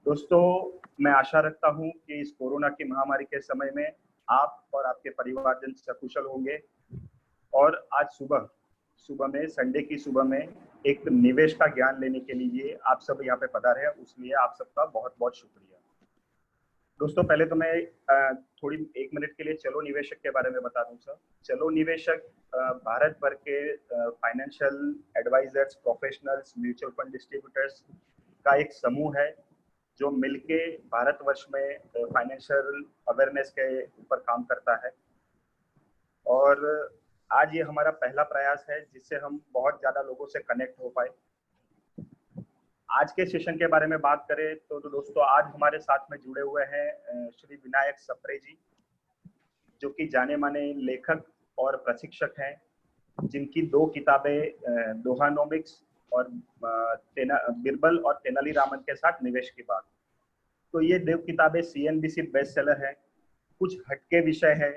दोस्तों, मैं आशा रखता हूं कि इस कोरोना की महामारी के समय में आप और आपके परिवारजन सकुशल होंगे। और आज सुबह सुबह में, संडे की सुबह में, एक निवेश का ज्ञान लेने के लिए आप सब यहाँ पे पधारे हैं, उसलिए आप सबका बहुत बहुत शुक्रिया। दोस्तों, पहले तो मैं थोड़ी 1 मिनट के लिए चलो निवेशक के बारे में बता दूं सर। चलो निवेशक भारत भर के financial advisors, professionals, mutual fund distributors का एक समूह है जो मिलके भारतवर्ष में फाइनेंशियल अवेयरनेस के ऊपर काम करता है। और आज ये हमारा पहला प्रयास है जिससे हम बहुत ज्यादा लोगों से कनेक्ट हो पाए। आज के सेशन के बारे में बात करें तो दोस्तों, आज हमारे साथ में जुड़े हुए हैं श्री विनायक सप्रे जी, जो कि जाने माने लेखक और प्रशिक्षक हैं, जिनकी 2 किताबें दोहानोमिक्स और बिरबल और तेनालीरामन के साथ निवेश की बात। तो ये 2 किताबें CNBC बेस्ट सेलर है। कुछ हटके विषय है,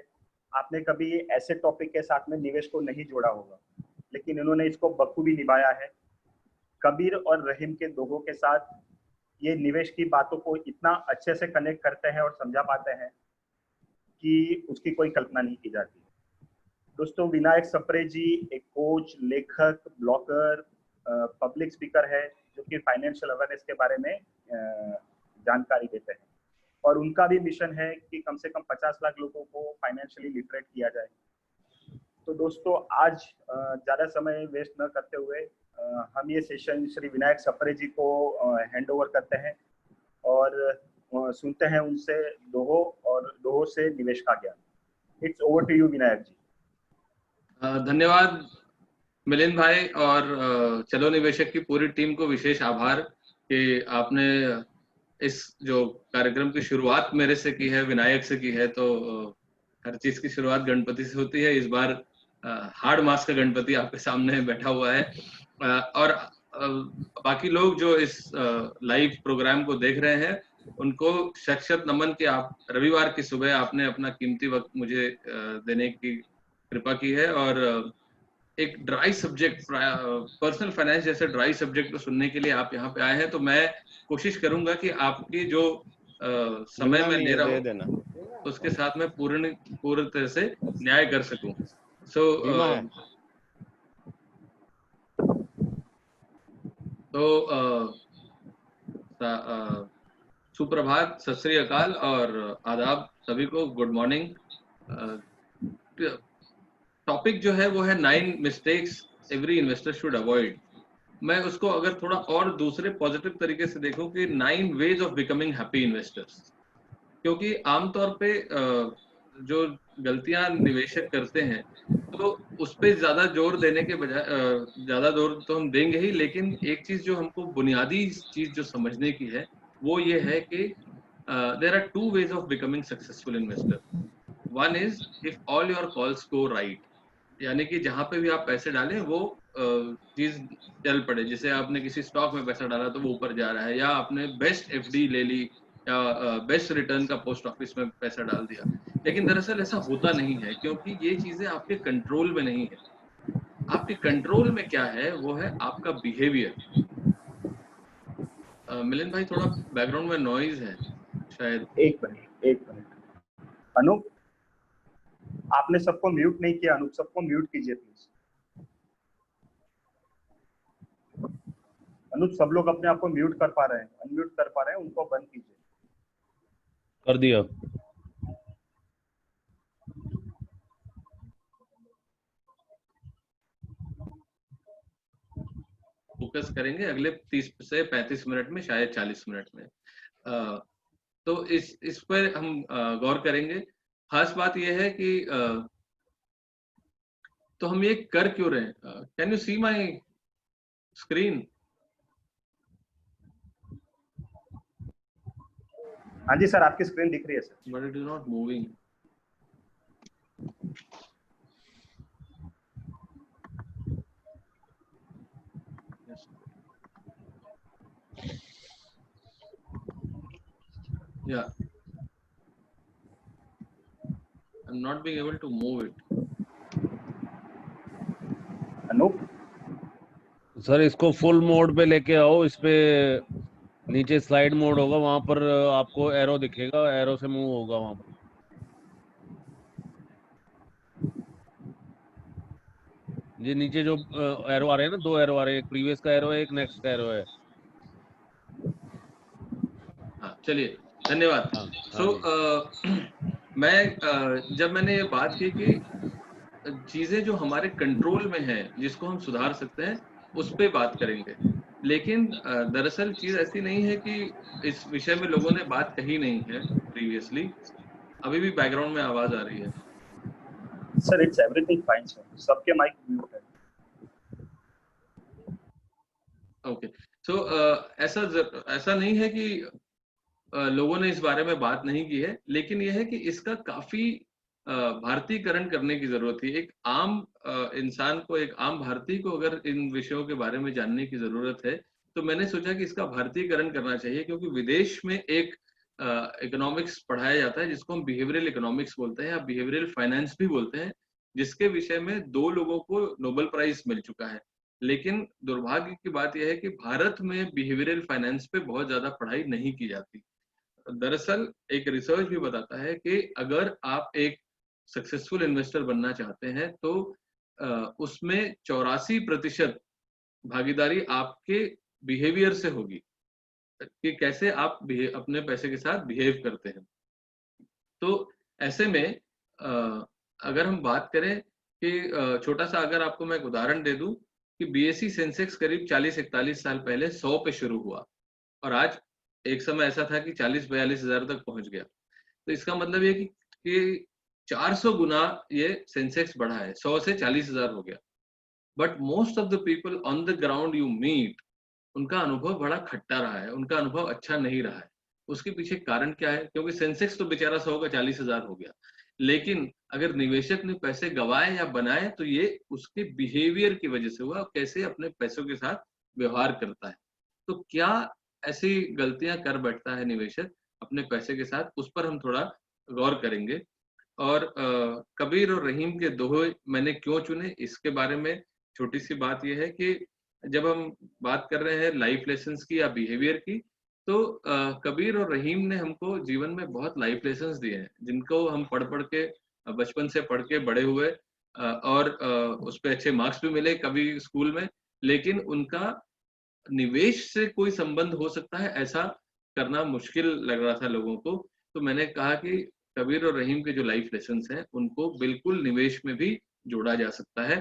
आपने कभी ऐसे टॉपिक के साथ में निवेश को नहीं जोड़ा होगा, लेकिन इन्होंने इसको बखूबी निभाया है। कबीर और रहीम के दोहों के साथ ये निवेश की बातों को इतना अच्छे से कनेक्ट करते हैं और समझा पाते हैं कि उसकी कोई कल्पना नहीं की जाती। दोस्तों, विनायक सप्रे जी एक कोच, लेखक, ब्लॉगर, पब्लिक स्पीकर है, जो कि फाइनेंशियल अवेयरनेस के बारे में जानकारी देते हैं। और उनका भी मिशन है कि कम से कम 50 लाख लोगों को फाइनेंशियली लिटरेट किया जाए। तो दोस्तों, आज ज़्यादा समय वेस्ट न करते हुए हम ये सेशन श्री विनायक सप्रे जी को हैंड ओवर करते हैं और सुनते हैं उनसे दोहों और दोहों से निवेश का ज्ञान। It's over to you Vinayak ji. धन्यवाद मिलिंद भाई, और चलो निवेशक की पूरी टीम को विशेष आभार कि आपने इस जो कार्यक्रम की शुरुआत मेरे से की है, विनायक से की है। तो हर चीज की शुरुआत गणपति से होती है। इस बार हार्ड मास का गणपति आपके सामने बैठा हुआ है, और बाकी लोग जो इस लाइव प्रोग्राम को देख रहे हैं उनको शत नमन कि आप रविवार की सुबह आपने अपना कीमती वक्त मुझे देने की कृपा की है। और एक ड्राई सब्जेक्ट, पर्सनल फाइनेंस जैसे ड्राई सब्जेक्ट को सुनने के लिए आप यहाँ पे आए हैं, तो मैं कोशिश करूंगा कि आपकी जो समय में ले रहा हूँ उसके साथ में पूर्ण तरह से न्याय कर सकूं। सुप्रभात, सत श्री अकाल और आदाब सभी को, गुड मॉर्निंग। टॉपिक जो है वो है 9 mistakes every investor should avoid. मैं उसको अगर थोड़ा और दूसरे पॉजिटिव तरीके से देखूं कि 9 veg of becoming happy investors. क्योंकि आमतौर पे जो गलतियां निवेशक करते हैं तो उस पर ज्यादा जोर देने के बजाय, ज्यादा जोर तो हम देंगे ही, लेकिन एक चीज जो हमको बुनियादी चीज जो समझने की है वो ये है कि there are 2 ways of becoming successful investor. One is if all your calls go right, यानी कि जहां पे भी आप पैसे डालें वो चीज चल पड़े। जैसे आपने किसी स्टॉक में पैसा डाला तो वो ऊपर जा रहा है, या आपने बेस्ट FD ले ली, या बेस्ट रिटर्न का पोस्ट ऑफिस में पैसा डाल दिया। लेकिन दरअसल ऐसा होता नहीं है, क्योंकि ये चीजें आपके कंट्रोल में नहीं है। आपके कंट्रोल में क्या है, वो है आपका बिहेवियर। मिलिंद भाई, थोड़ा बैकग्राउंड में नॉइज है शायद। एक मिनट अनूप, आपने सबको म्यूट नहीं किया। अनूप, सबको म्यूट कीजिए प्लीज। अनूप, सब लोग अपने आप को म्यूट कर पा रहे हैं, अनम्यूट कर पा रहे हैं, उनको बंद कीजिए। कर दिया। फोकस करेंगे अगले 30 से 35 मिनट में, शायद 40 मिनट में। तो इस पर हम गौर करेंगे। खास बात यह है कि तो हम ये कर क्यों रहे हैं। Can you see my screen? हाँ जी सर, आपकी स्क्रीन दिख रही है sir. But it is not moving. Yeah, I'm not being able to move it. Anoop sir, इसको फुल मोड पे लेके आओ, इस पे नीचे स्लाइड मोड होगा, वहां पर आपको एरो दिखेगा, एरो से मूव होगा वहां पर। ये नीचे जो एरो आ रहे हैं ना, 2 एरो आ रहे हैं, एक प्रीवियस का एरो है, एक नेक्स्ट का एरो है। हाँ चलिए, धन्यवाद। हाँ हाँ सो जी। जब मैंने ये बात की कि चीजें जो हमारे कंट्रोल में है जिसको हम सुधार सकते हैं उस पे बात करेंगे, लेकिन दरअसल चीज ऐसी नहीं है कि इस विषय में लोगों ने बात कही नहीं है प्रीवियसली। अभी भी बैकग्राउंड में आवाज आ रही है। Sir it's everything fine sir, सबके माइक म्यूट है। ओके, सो ऐसा नहीं है कि लोगों ने इस बारे में बात नहीं की है, लेकिन यह है कि इसका काफी भारतीयकरण करने की जरूरत है। एक आम इंसान को, एक आम भारतीय को अगर इन विषयों के बारे में जानने की जरूरत है, तो मैंने सोचा कि इसका भारतीयकरण करना चाहिए, क्योंकि विदेश में एक इकोनॉमिक्स पढ़ाया जाता है जिसको हम बिहेवियरल इकोनॉमिक्स बोलते हैं या बिहेवियरल फाइनेंस भी बोलते हैं, जिसके विषय में 2 लोगों को नोबेल प्राइज मिल चुका है। लेकिन दुर्भाग्य की बात यह है कि भारत में बिहेवियरल फाइनेंस पे बहुत ज्यादा पढ़ाई नहीं की जाती। दरअसल एक रिसर्च भी बताता है कि अगर आप एक सक्सेसफुल इन्वेस्टर बनना चाहते हैं तो उसमें 84% भागीदारी आपके बिहेवियर से होगी, कि कैसे आप अपने पैसे के साथ बिहेव करते हैं। तो ऐसे में अगर हम बात करें कि छोटा सा अगर आपको मैं एक उदाहरण दे दूं कि बीएसई सेंसेक्स करीब 40-41 साल पहले 100 पे शुरू हुआ और आज एक समय ऐसा था कि 40-42 हजार तक पहुंच गया। तो इसका मतलब ये कि 400 गुना ये सेंसेक्स बढ़ा है, 100 से 40,000 हो गया। But most of the people on the ground you meet, उनका अनुभव बड़ा खट्टा रहा है, उनका अनुभव अच्छा नहीं रहा है। उसके पीछे कारण क्या है? क्योंकि सेंसेक्स तो बेचारा 100 का 40,000 हो गया, लेकिन अगर निवेशक ने पैसे गवाए या बनाए तो ये उसके बिहेवियर की वजह से हुआ, कैसे अपने पैसों के साथ व्यवहार करता है। तो क्या ऐसी गलतियां कर बैठता है निवेशक अपने पैसे के साथ, उस पर हम थोड़ा गौर करेंगे। और कबीर और रहीम के दोहे मैंने क्यों चुने, इसके बारे में छोटी सी बात यह है कि जब हम बात कर रहे हैं लाइफ लेसन्स की या बिहेवियर की, तो कबीर और रहीम ने हमको जीवन में बहुत लाइफ लेसन्स दिए हैं, जिनको हम पढ़ पढ़ के बचपन से पढ़ के बड़े हुए, और उस पे अच्छे मार्क्स भी मिले कभी स्कूल में, लेकिन उनका निवेश से कोई संबंध हो सकता है ऐसा करना मुश्किल लग रहा था लोगों को। तो मैंने कहा कि कबीर और रहीम के जो लाइफ लेसन्स हैं उनको बिल्कुल निवेश में भी जोड़ा जा सकता है।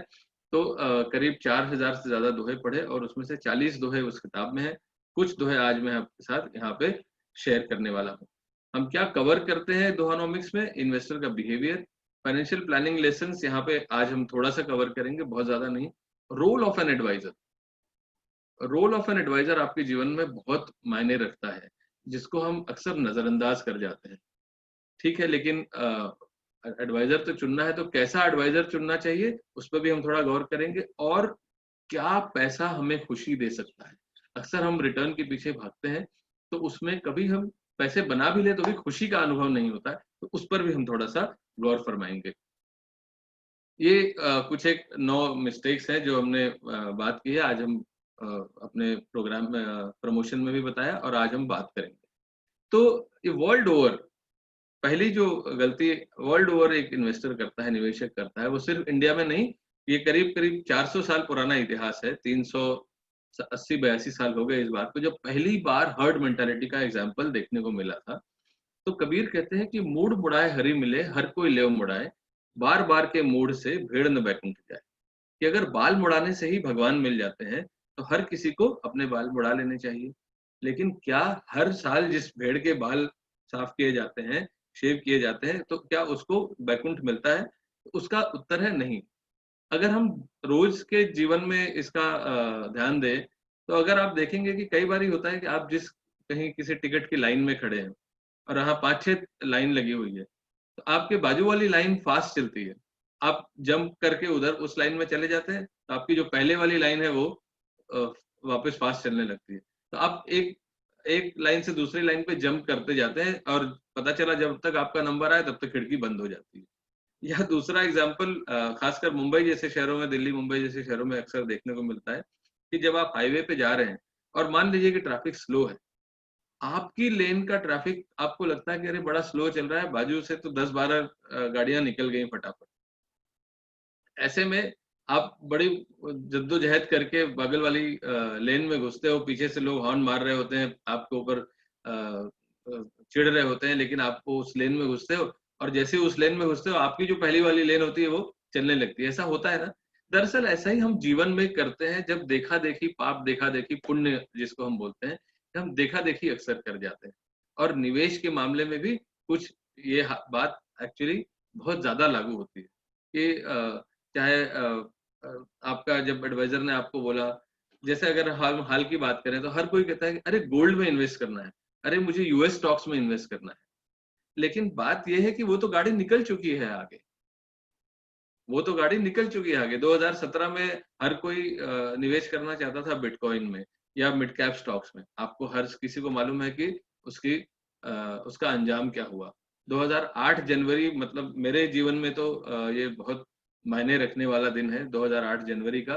तो करीब 4000 से ज्यादा दोहे पढ़े और उसमें से 40 दोहे उस किताब में है। कुछ दोहे आज मैं आपके साथ यहाँ पे शेयर करने वाला हूँ। हम क्या कवर करते हैं दोहानोमिक्स में? इन्वेस्टर का बिहेवियर, फाइनेंशियल प्लानिंग लेसन्स यहाँ पे आज हम थोड़ा सा कवर करेंगे, बहुत ज्यादा नहीं। Role of an advisor, role of an advisor आपके जीवन में बहुत मायने रखता है, जिसको हम अक्सर नजरअंदाज कर जाते हैं। ठीक है, लेकिन एडवाइजर तो चुनना है, तो कैसा एडवाइजर चुनना चाहिए उस पर भी हम थोड़ा गौर करेंगे। और क्या पैसा हमें खुशी दे सकता है? अक्सर हम रिटर्न के पीछे भागते हैं, तो उसमें कभी हम पैसे बना भी ले तो भी खुशी का अनुभव नहीं होता है, तो उस पर भी हम थोड़ा सा गौर फरमाएंगे। ये कुछ एक 9 मिस्टेक्स हैं जो हमने बात की है। आज हम अपने प्रोग्राम में प्रमोशन में भी बताया और आज हम बात करेंगे। तो ये वर्ल्ड ओवर पहली जो गलती वर्ल्ड ओवर एक इन्वेस्टर करता है, निवेशक करता है, वो सिर्फ इंडिया में नहीं, ये करीब करीब 400 साल पुराना इतिहास है। 380-82 साल हो गए इस बात को जब पहली बार हर्ड मेंटालिटी का एग्जाम्पल देखने को मिला था। तो कबीर कहते हैं कि मूड मुड़ाए हरि मिले, हर कोई लेव मुड़ाए, बार बार के मूड से भेड़ न बैकुंठ जाए। कि अगर बाल मुड़ाने से ही भगवान मिल जाते हैं तो हर किसी को अपने बाल मुड़ा लेने चाहिए। लेकिन क्या हर साल जिस भेड़ के बाल साफ किए जाते हैं, शेव किए जाते हैं, तो क्या उसको बैकुंठ मिलता है? उसका उत्तर है नहीं। अगर हम रोज के जीवन में इसका ध्यान दें, तो अगर आप देखेंगे कि कई बार होता है कि आप जिस कहीं किसी टिकट की लाइन में खड़े हैं और यहाँ 5-6 लाइन लगी हुई है, तो आपके बाजू वाली लाइन फास्ट चलती है, आप जंप करके उधर उस लाइन में चले जाते हैं, तो आपकी जो पहले वाली लाइन है वो वापस फास्ट चलने लगती है। तो आप एक एक लाइन से दूसरी लाइन पे जंप करते जाते हैं और पता चला जब तक आपका नंबर आए तब तक खिड़की बंद हो जाती है। या दूसरा एग्जाम्पल खासकर मुंबई जैसे शहरों में, दिल्ली मुंबई जैसे शहरों में अक्सर देखने को मिलता है कि जब आप हाईवे पे जा रहे हैं और मान लीजिए कि ट्रैफिक स्लो है, आपकी लेन का ट्रैफिक आपको लगता है कि अरे बड़ा स्लो चल रहा है, बाजू से तो 10-12 गाड़ियां निकल गई फटाफट। ऐसे में आप बड़ी जद्दोजहद करके बगल वाली लेन में घुसते हो, पीछे से लोग हॉर्न मार रहे होते हैं, आपके ऊपर चिढ़ रहे होते हैं, लेकिन आपको उस लेन में घुसते हो, और जैसे ही उस लेन में घुसते हो आपकी जो पहली वाली लेन होती है वो चलने लगती है। ऐसा होता है ना। दरअसल ऐसा ही हम जीवन में करते हैं, जब देखा देखी पाप, देखा देखी पुण्य जिसको हम बोलते हैं, हम देखा देखी अक्सर कर जाते हैं। और निवेश के मामले में भी कुछ ये बात एक्चुअली बहुत ज्यादा लागू होती है कि चाहे आपका जब एडवाइजर ने आपको बोला, जैसे अगर हाल की बात करें तो हर कोई कहता है कि अरे गोल्ड में इन्वेस्ट करना है, अरे मुझे यूएस स्टॉक्स में इन्वेस्ट करना है। लेकिन बात यह है कि वो तो गाड़ी निकल चुकी है आगे, वो तो गाड़ी निकल चुकी है आगे। 2017 में हर कोई निवेश करना चाहता था बिटकॉइन में या मिड कैप स्टॉक्स में। आपको हर किसी को मालूम है कि उसकी उसका अंजाम क्या हुआ। 2008 जनवरी, मतलब मेरे जीवन में तो ये बहुत मायने रखने वाला दिन है 2008 जनवरी का,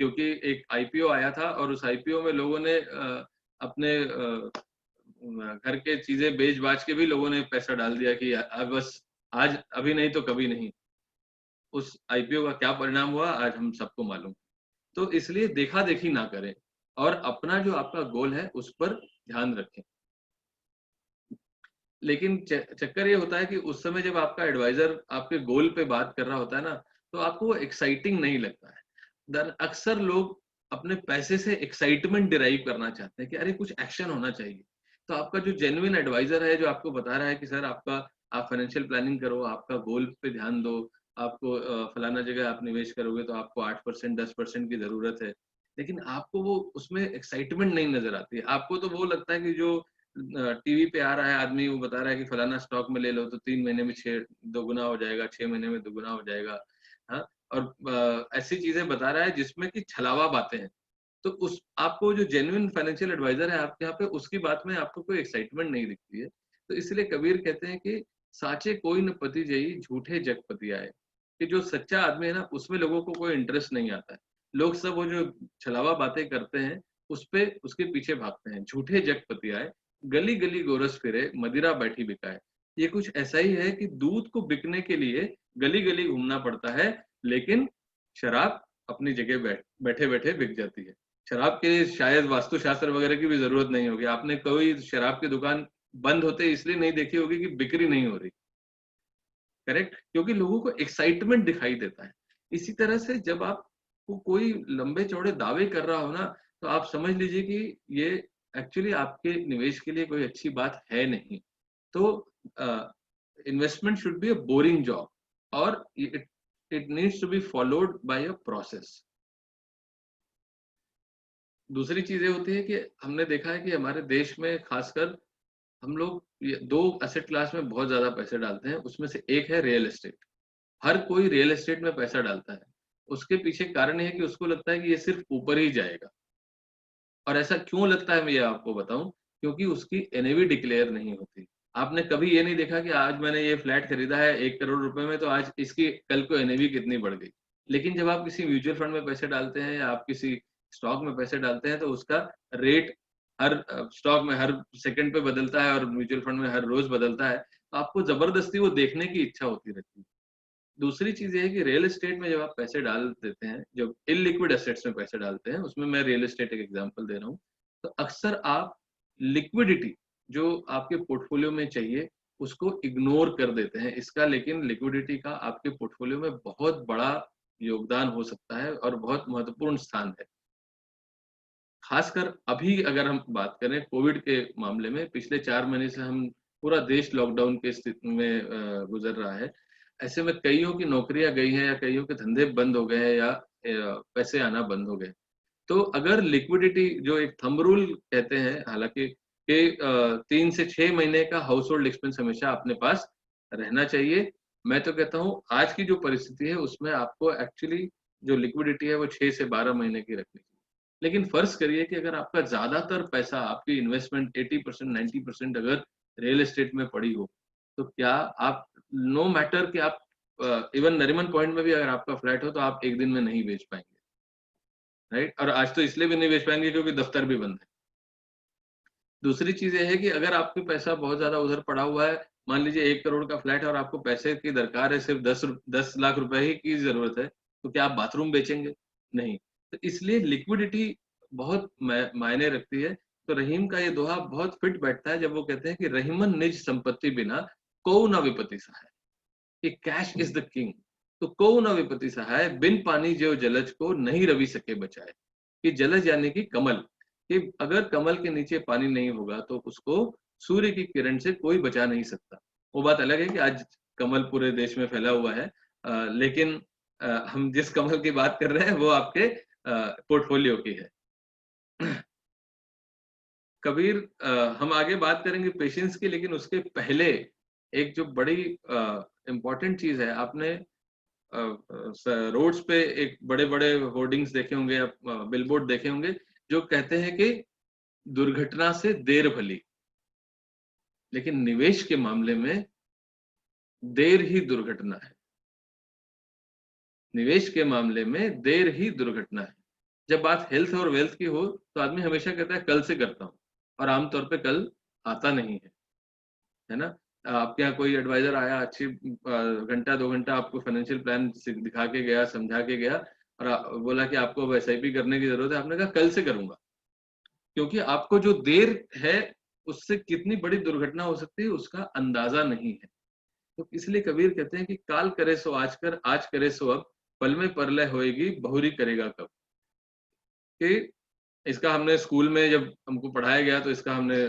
क्योंकि एक आईपीओ आया था और उस आईपीओ में लोगों ने अपने घर के चीजें बेच बाच के भी लोगों ने पैसा डाल दिया कि बस आज, अभी नहीं तो कभी नहीं। उस आईपीओ का क्या परिणाम हुआ आज हम सबको मालूम। तो इसलिए देखा देखी ना करें और अपना जो आपका गोल है उस पर ध्यान रखें। लेकिन चक्कर ये होता है कि उस समय जब आपका एडवाइजर आपके गोल पे बात कर रहा होता है ना, तो आपको वो एक्साइटिंग नहीं लगता है। अक्सर लोग अपने पैसे से एक्साइटमेंट डिराइव करना चाहते हैं कि अरे कुछ एक्शन होना चाहिए। तो आपका जो जेन्युइन एडवाइजर है, जो आपको बता रहा है कि सर आपका, आप फाइनेंशियल प्लानिंग करो, आपका गोल पे ध्यान दो, आपको फलाना जगह आप निवेश करोगे तो आपको 8% 10% की जरूरत है, लेकिन आपको वो उसमें एक्साइटमेंट नहीं नजर आती है। आपको तो वो लगता है कि जो टीवी पे आ रहा है आदमी, वो बता रहा है कि फलाना स्टॉक में ले लो तो 3 महीने में 6 दोगुना हो जाएगा, 6 महीने में दोगुना हो जाएगा। हाँ, और ऐसी चीजें बता रहा है जिसमें कि छलावा बातें हैं। तो उस आपको जो जेन्युइन फाइनेंशियल एडवाइजर है आपके यहाँ पे, उसकी बात में आपको कोई एक्साइटमेंट नहीं दिखती है। तो इसलिए कबीर कहते हैं कि साचे कोई न पति जई, झूठे जग पति आए। कि जो सच्चा आदमी है ना, उसमें लोगों को कोई इंटरेस्ट नहीं आता है। लोग सब वो जो छलावा बातें करते हैं उस पे, उसके पीछे भागते हैं। झूठे जग पति आए, गली गली गोरस फिरे, मदिरा बैठी बिकाए। ये कुछ ऐसा ही है कि दूध को बिकने के लिए गली गली घूमना पड़ता है, लेकिन शराब अपनी जगह बैठे बैठे बिक जाती है। शराब के लिए शायद वास्तुशास्त्र वगैरह की भी जरूरत नहीं होगी। आपने कोई शराब की दुकान बंद होते इसलिए नहीं देखी होगी कि बिक्री नहीं हो रही, करेक्ट, क्योंकि लोगों को एक्साइटमेंट दिखाई देता है। इसी तरह से जब आपको कोई लंबे चौड़े दावे कर रहा हो ना, तो आप समझ लीजिए कि ये एक्चुअली आपके निवेश के लिए कोई अच्छी बात है नहीं। तो investment should be a boring job, और it needs to be followed by a process. दूसरी चीजें होती है कि हमने देखा है कि हमारे देश में खासकर हम लोग दो एसेट क्लास में बहुत ज्यादा पैसे डालते हैं। उसमें से एक है रियल एस्टेट। हर कोई रियल एस्टेट में पैसा डालता है। उसके पीछे कारण ये है कि उसको लगता है कि ये सिर्फ ऊपर ही जाएगा। और ऐसा क्यों लगता है मैं ये आपको बताऊं, क्योंकि उसकी एनएवी डिक्लेयर नहीं होती। आपने कभी ये नहीं देखा कि आज मैंने ये फ्लैट खरीदा है 1 करोड़ रुपए में, तो आज इसकी कल को एनएवी कितनी बढ़ गई। लेकिन जब आप किसी म्यूचुअल फंड में पैसे डालते हैं या आप किसी स्टॉक में पैसे डालते हैं, तो उसका रेट हर स्टॉक में हर सेकंड पे बदलता है और म्यूचुअल फंड में हर रोज बदलता है। तो आपको जबरदस्ती वो देखने की इच्छा होती रहती है। दूसरी चीज ये है कि रियल एस्टेट में जब आप पैसे डाल देते हैं, जब इलिक्विड एसेट्स में पैसे डालते हैं, उसमें मैं रियल एस्टेट एक एग्जांपल दे रहा हूँ, तो अक्सर आप लिक्विडिटी जो आपके पोर्टफोलियो में चाहिए उसको इग्नोर कर देते हैं। इसका लेकिन लिक्विडिटी का आपके पोर्टफोलियो में बहुत बड़ा योगदान हो सकता है और बहुत महत्वपूर्ण स्थान है। खासकर अभी अगर हम बात करें कोविड के मामले में, पिछले 4 महीने से हम पूरा देश लॉकडाउन के स्थिति में गुजर रहा है। ऐसे में कईयों की नौकरियां गई हैं या कईयों के धंधे बंद हो गए हैं या पैसे आना बंद हो गए। तो अगर लिक्विडिटी जो एक थंब रूल कहते हैं, हालांकि कि 3 से 6 महीने का हाउस होल्ड एक्सपेंस हमेशा अपने पास रहना चाहिए। मैं तो कहता हूँ आज की जो परिस्थिति है उसमें आपको एक्चुअली जो लिक्विडिटी है वो 6 से 12 महीने की रखनी चाहिए। लेकिन फर्ज करिए कि अगर आपका ज्यादातर पैसा, आपकी इन्वेस्टमेंट 80% 90% अगर रियल एस्टेट में पड़ी हो, तो क्या आप, नो मैटर कि आप इवन नरीमन पॉइंट में भी अगर आपका फ्लैट हो तो आप एक दिन में नहीं बेच पाएंगे, राइट। और आज तो इसलिए भी नहीं बेच पाएंगे क्योंकि दफ्तर भी बंद है। दूसरी चीज ये है कि अगर आपके पैसा बहुत ज्यादा उधर पड़ा हुआ है, मान लीजिए 1 करोड़ का फ्लैट है और आपको पैसे की दरकार है, सिर्फ 10 लाख रुपए ही की जरूरत है, तो क्या आप बाथरूम बेचेंगे? नहीं। तो इसलिए लिक्विडिटी बहुत मायने रखती है। तो रहीम का ये दोहा बहुत फिट बैठता है जब वो कहते हैं कि रहीमन निज संपत्ति बिना को न विपत्ति सहाय, कि कैश इज द किंग। तो को न विपत्ति सहाय, बिन पानी जो जलज को नहीं रवि सके बचाए। कि जलज यानी कि कमल, कि अगर कमल के नीचे पानी नहीं होगा तो उसको सूर्य की किरण से कोई बचा नहीं सकता। वो बात अलग है कि आज कमल पूरे देश में फैला हुआ है, लेकिन हम जिस कमल की बात कर रहे हैं वो आपके पोर्टफोलियो की है। कबीर, हम आगे बात करेंगे पेशेंस की, लेकिन उसके पहले एक जो बड़ी इम्पोर्टेंट चीज है, आपने रोड्स पे एक बड़े बड़े होर्डिंग्स देखे होंगे या बिलबोर्ड देखे होंगे जो कहते हैं कि दुर्घटना से देर भली, लेकिन निवेश के मामले में देर ही दुर्घटना है। निवेश के मामले में देर ही दुर्घटना है। जब बात हेल्थ और वेल्थ की हो तो आदमी हमेशा कहता है कल से करता हूं, और आमतौर पे कल आता नहीं है ना। आपके यहाँ कोई एडवाइजर आया, अच्छी घंटा 2 घंटा आपको फाइनेंशियल प्लान दिखा के गया, समझा के गया, और बोला कि आपको अब SIP करने की जरूरत है, आपने कहा कल से करूंगा, क्योंकि आपको जो देर है उससे कितनी बड़ी दुर्घटना हो सकती है उसका अंदाजा नहीं है। तो इसलिए कबीर कहते हैं कि काल करे सो आज कर, आज करे सो अब, पल में परलय होएगी बहुरी करेगा कब। कि इसका हमने स्कूल में जब हमको पढ़ाया गया तो इसका हमने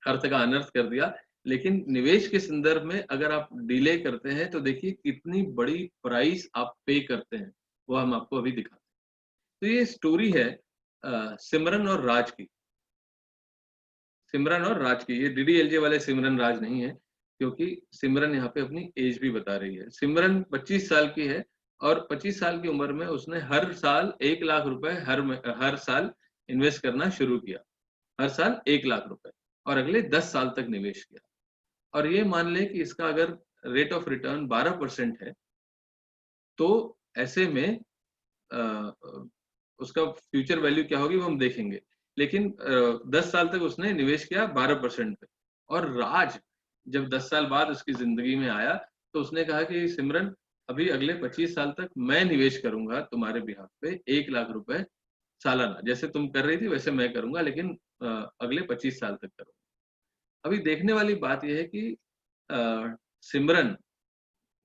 अर्थ का अनर्थ कर दिया, लेकिन निवेश के संदर्भ में अगर आप डिले करते हैं तो देखिए कितनी बड़ी प्राइस आप पे करते हैं, वो हम आपको अभी दिखाते हैं। तो ये स्टोरी है सिमरन और राज की। सिमरन और राज की, ये DDLJ वाले सिमरन राज नहीं है, क्योंकि सिमरन यहाँ पे अपनी एज भी बता रही है। सिमरन 25 साल की है और 25 साल की उम्र में उसने हर साल 1 लाख रुपए हर साल इन्वेस्ट करना शुरू किया। हर साल 1 लाख रुपए, और अगले 10 साल तक निवेश किया। और ये मान लें कि इसका अगर रेट ऑफ रिटर्न 12% है, तो ऐसे में उसका फ्यूचर वैल्यू क्या होगी वो हम देखेंगे। लेकिन 10 साल तक उसने निवेश किया 12% पे। और राज जब 10 साल बाद उसकी जिंदगी में आया तो उसने कहा कि सिमरन, अभी अगले 25 साल तक मैं निवेश करूंगा तुम्हारे बिहाफ पे 1 लाख रुपए सालाना, जैसे तुम कर रही थी वैसे मैं करूंगा, लेकिन अगले 25 साल तक करूंगा। अभी देखने वाली बात यह है कि सिमरन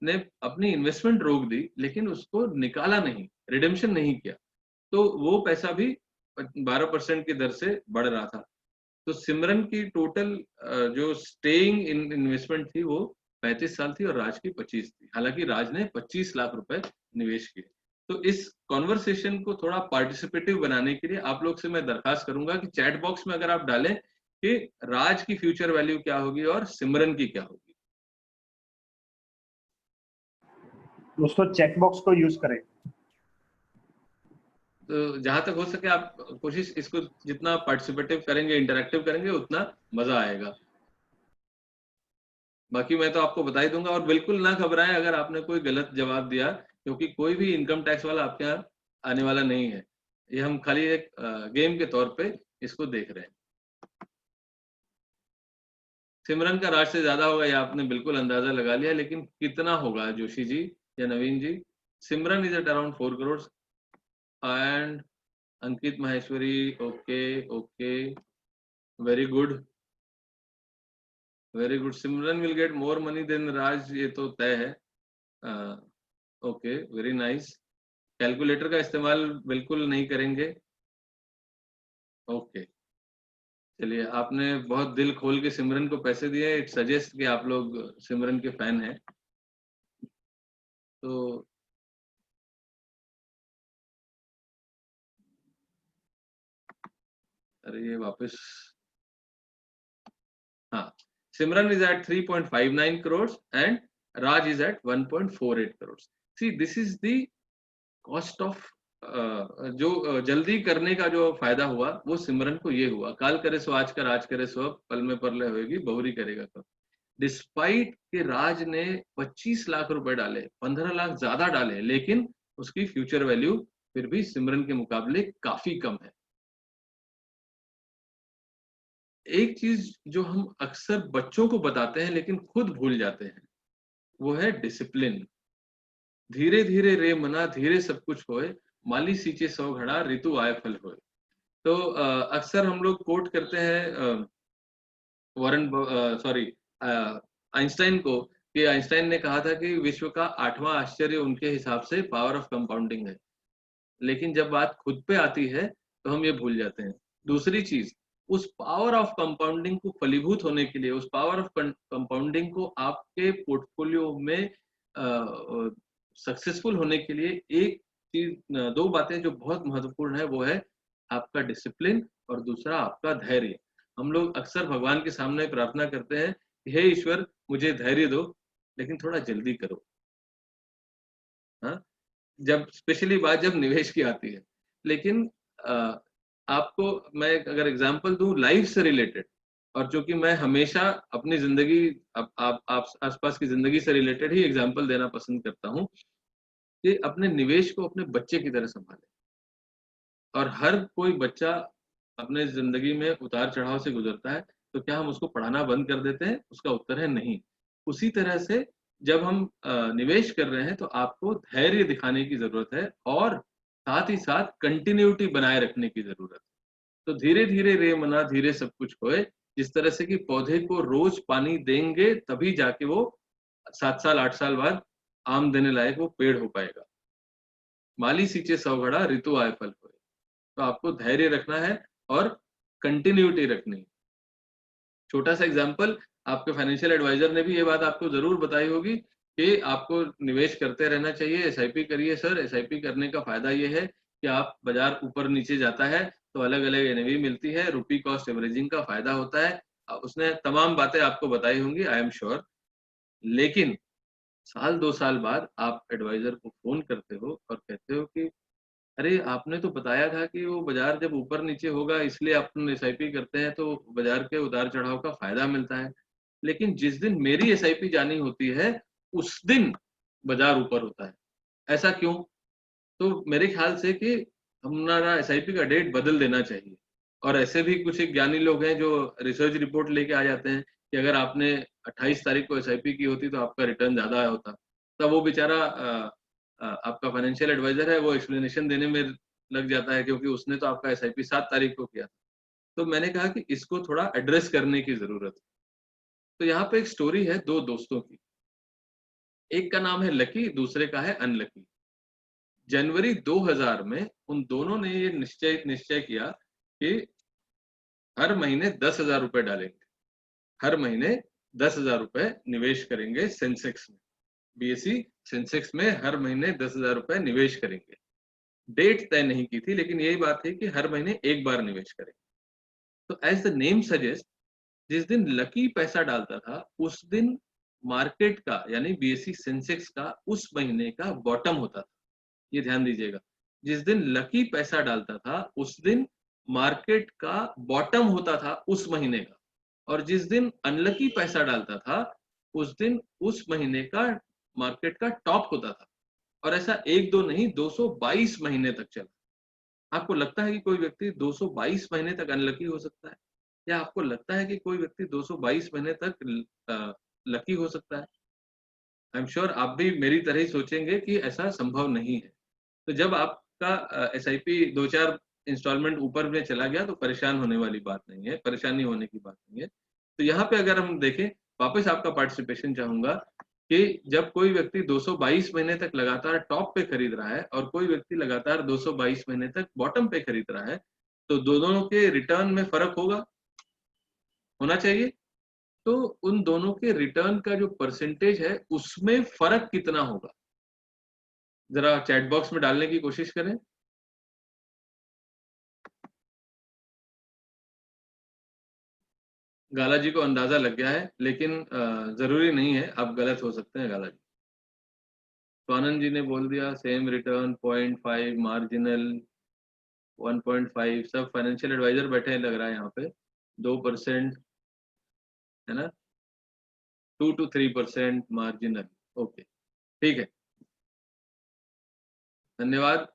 ने अपनी इन्वेस्टमेंट रोक दी, लेकिन उसको निकाला नहीं, रिडेम्पशन नहीं किया, तो वो पैसा भी 12% की दर से बढ़ रहा था। तो सिमरन की टोटल जो स्टेइंग इन इन्वेस्टमेंट थी वो 35 साल थी और राज की 25 थी। हालांकि राज ने 25 लाख रुपए निवेश किए। तो इस कॉन्वर्सेशन को थोड़ा पार्टिसिपेटिव बनाने के लिए आप लोग से मैं दरखास्त करूंगा कि चैट बॉक्स में अगर आप डालें कि राज की फ्यूचर वैल्यू क्या होगी और सिमरन की क्या होगी। दोस्तों चैट बॉक्स को यूज करें। तो जहां तक हो सके आप कोशिश, इसको जितना पार्टिसिपेटिव करेंगे, इंटरैक्टिव करेंगे, उतना मजा आएगा। बाकी मैं तो आपको बता ही दूंगा, और बिल्कुल ना घबराएं अगर आपने कोई गलत जवाब दिया, क्योंकि कोई भी इनकम टैक्स वाला आपके यहाँ आने वाला नहीं है। ये हम खाली एक गेम के तौर पे इसको देख रहे हैं। सिमरन का राज से ज्यादा होगा, या आपने बिल्कुल अंदाजा लगा लिया, लेकिन कितना होगा जोशी जी या Naveen ji? Simran is at around 4 crore and Ankit Maheshwari, okay okay, very good very good. Simran will get more money than Raj, ये तो तय है। Okay, very nice. कैलकुलेटर का इस्तेमाल बिल्कुल नहीं करेंगे। ओके, चलिए, आपने बहुत दिल खोल के सिमरन को पैसे दिए, इट सजेस्ट कि आप लोग सिमरन के फैन हैं। तो अरे ये वापस, हाँ, सिमरन is at 3.59 crores and Raj is at 1.48 crores. See, this is the cost of जो जल्दी करने का जो फायदा हुआ वो सिमरन को ये हुआ, काल करे सो आज कर, आज करे सो अब, पल में परलय होएगी बहुरी करेगा कब। डिस्पाइट के राज ने 25 लाख रुपए डाले, 15 लाख ज्यादा डाले, लेकिन उसकी फ्यूचर वैल्यू फिर भी सिमरन के मुकाबले काफी कम है। एक चीज जो हम अक्सर बच्चों को बताते हैं लेकिन खुद भूल जाते हैं, वो है डिसिप्लिन। धीरे धीरे रे मना धीरे सब कुछ होए, माली सींचे 100 घड़ा ऋतु आए फल होए। तो अक्सर हम लोग कोट करते हैं आइंस्टाइन को, कि आइंस्टाइन ने कहा था कि विश्व का 8वां आश्चर्य उनके हिसाब से पावर ऑफ कंपाउंडिंग है। लेकिन जब बात खुद पे आती है तो हम ये भूल जाते हैं। दूसरी चीज, उस पावर ऑफ कंपाउंडिंग को फलीभूत होने के लिए, उस पावर ऑफ कंपाउंडिंग को आपके पोर्टफोलियो में सक्सेसफुल होने के लिए एक चीज, दो बातें जो बहुत महत्वपूर्ण है, वो है आपका डिसिप्लिन और दूसरा आपका धैर्य। हम लोग अक्सर भगवान के सामने प्रार्थना करते हैं कि हे ईश्वर मुझे धैर्य दो, लेकिन थोड़ा जल्दी करो। हाँ, जब स्पेशली बात जब निवेश की आती है। लेकिन आपको मैं अगर एग्जांपल दूं लाइफ से रिलेटेड, और चूंकि मैं हमेशा अपनी जिंदगी आप आसपास की जिंदगी से रिलेटेड ही एग्जांपल देना पसंद करता हूं, कि अपने निवेश को अपने बच्चे की तरह संभालें। और हर कोई बच्चा अपने जिंदगी में उतार चढ़ाव से गुजरता है, तो क्या हम उसको पढ़ाना बंद कर देते हैं? उसका उत्तर है नहीं। उसी तरह से जब हम निवेश कर रहे हैं तो आपको धैर्य दिखाने की जरूरत है, और साथ ही साथ कंटिन्यूटी बनाए रखने की जरूरत है। तो धीरे धीरे रे मना धीरे सब कुछ होए, जिस तरह से कि पौधे को रोज पानी देंगे तभी जाके वो 7 साल 8 साल बाद आम देने लायक वो पेड़ हो पाएगा। माली सींचे 100 घड़ा ऋतु आए फल होए। तो आपको धैर्य रखना है और कंटिन्यूटी रखनी है। छोटा सा एग्जांपल, आपके फाइनेंशियल एडवाइजर ने भी ये बात आपको जरूर बताई होगी कि आपको निवेश करते रहना चाहिए, एसआईपी करिए सर। एसआईपी करने का फायदा ये है कि आप बाजार ऊपर नीचे जाता है तो अलग अलग एनएवी मिलती है, रुपी कॉस्ट एवरेजिंग का फायदा होता है। उसने तमाम बातें आपको बताई होंगी, आई एम श्योर। लेकिन साल 2 साल बाद आप एडवाइजर को फोन करते हो और कहते हो कि अरे आपने तो बताया था कि वो बाजार जब ऊपर नीचे होगा इसलिए अपन एसआईपी करते हैं तो बाजार के उतार चढ़ाव का फायदा मिलता है। लेकिन जिस दिन मेरी एसआईपी जानी होती है उस दिन बाजार ऊपर होता है। ऐसा क्यों? तो मेरे ख्याल से कि हमारा एसआईपी का डेट बदल देना चाहिए। और ऐसे भी कुछ एक ज्ञानी लोग हैं जो रिसर्च रिपोर्ट लेके आ जाते हैं कि अगर आपने 28 तारीख को एसआईपी की होती तो आपका रिटर्न ज्यादा होता। तब वो बेचारा आपका फाइनेंशियल एडवाइजर है, वो एक्सप्लेनेशन देने में लग जाता है क्योंकि उसने तो आपका एसआईपी 7 तारीख को किया। तो मैंने कहा कि इसको थोड़ा एड्रेस करने की जरूरत है। तो यहाँ पे एक स्टोरी है दो दोस्तों की। एक का नाम है लकी, दूसरे का है अनलकी। जनवरी 2000 में उन दोनों ने ये निश्चय किया कि हर महीने 10,000 रुपए डालेंगे, हर महीने 10,000 रुपए निवेश करेंगे सेंसेक्स में, बीएसई सेंसेक्स में हर महीने 10,000 रुपए निवेश करेंगे। डेट तय नहीं की थी, लेकिन यही बात है कि हर महीने एक बार निवेश करें। तो एज द नेम सजेस्ट, जिस दिन लकी पैसा डालता था उस दिन मार्केट का यानी बीएसई सेंसेक्स का उस महीने का बॉटम होता था। ये ध्यान दीजिएगा, जिस दिन लकी पैसा डालता था उस दिन मार्केट का बॉटम होता था उस महीने का, और जिस दिन अनलकी पैसा डालता था उस दिन उस महीने का मार्केट का टॉप होता था। और ऐसा एक दो नहीं, 222 महीने तक चला। आपको लगता है कि कोई व्यक्ति 222 महीने तक अनलकी हो सकता है? या आपको लगता है कि कोई व्यक्ति 222 महीने तक लकी हो सकता है? आई एम श्योर आप भी मेरी तरह ही सोचेंगे कि ऐसा संभव नहीं है। तो जब आपका एसआईपी 2-4 इंस्टॉलमेंट ऊपर में चला गया तो परेशान होने वाली बात नहीं है, परेशानी होने की बात नहीं है। तो यहाँ पे अगर हम देखें, वापस आपका पार्टिसिपेशन चाहूंगा कि जब कोई व्यक्ति 222 महीने तक लगातार टॉप पे खरीद रहा है और कोई व्यक्ति लगातार 222 महीने तक बॉटम पे खरीद रहा है, तो दोनों के रिटर्न में फर्क होना चाहिए। तो उन दोनों के रिटर्न का जो परसेंटेज है उसमें फर्क कितना होगा, जरा चैट बॉक्स में डालने की कोशिश करें। गाला जी को अंदाजा लग गया है, लेकिन जरूरी नहीं है, आप गलत हो सकते हैं गाला जी। तो आनंद जी ने बोल दिया सेम रिटर्न 0.5 मार्जिनल 1.5, सब फाइनेंशियल एडवाइजर बैठे हैं लग रहा है यहाँ पे। 2% है ना, 2 to 3% मार्जिनल। ओके, ठीक है, धन्यवाद।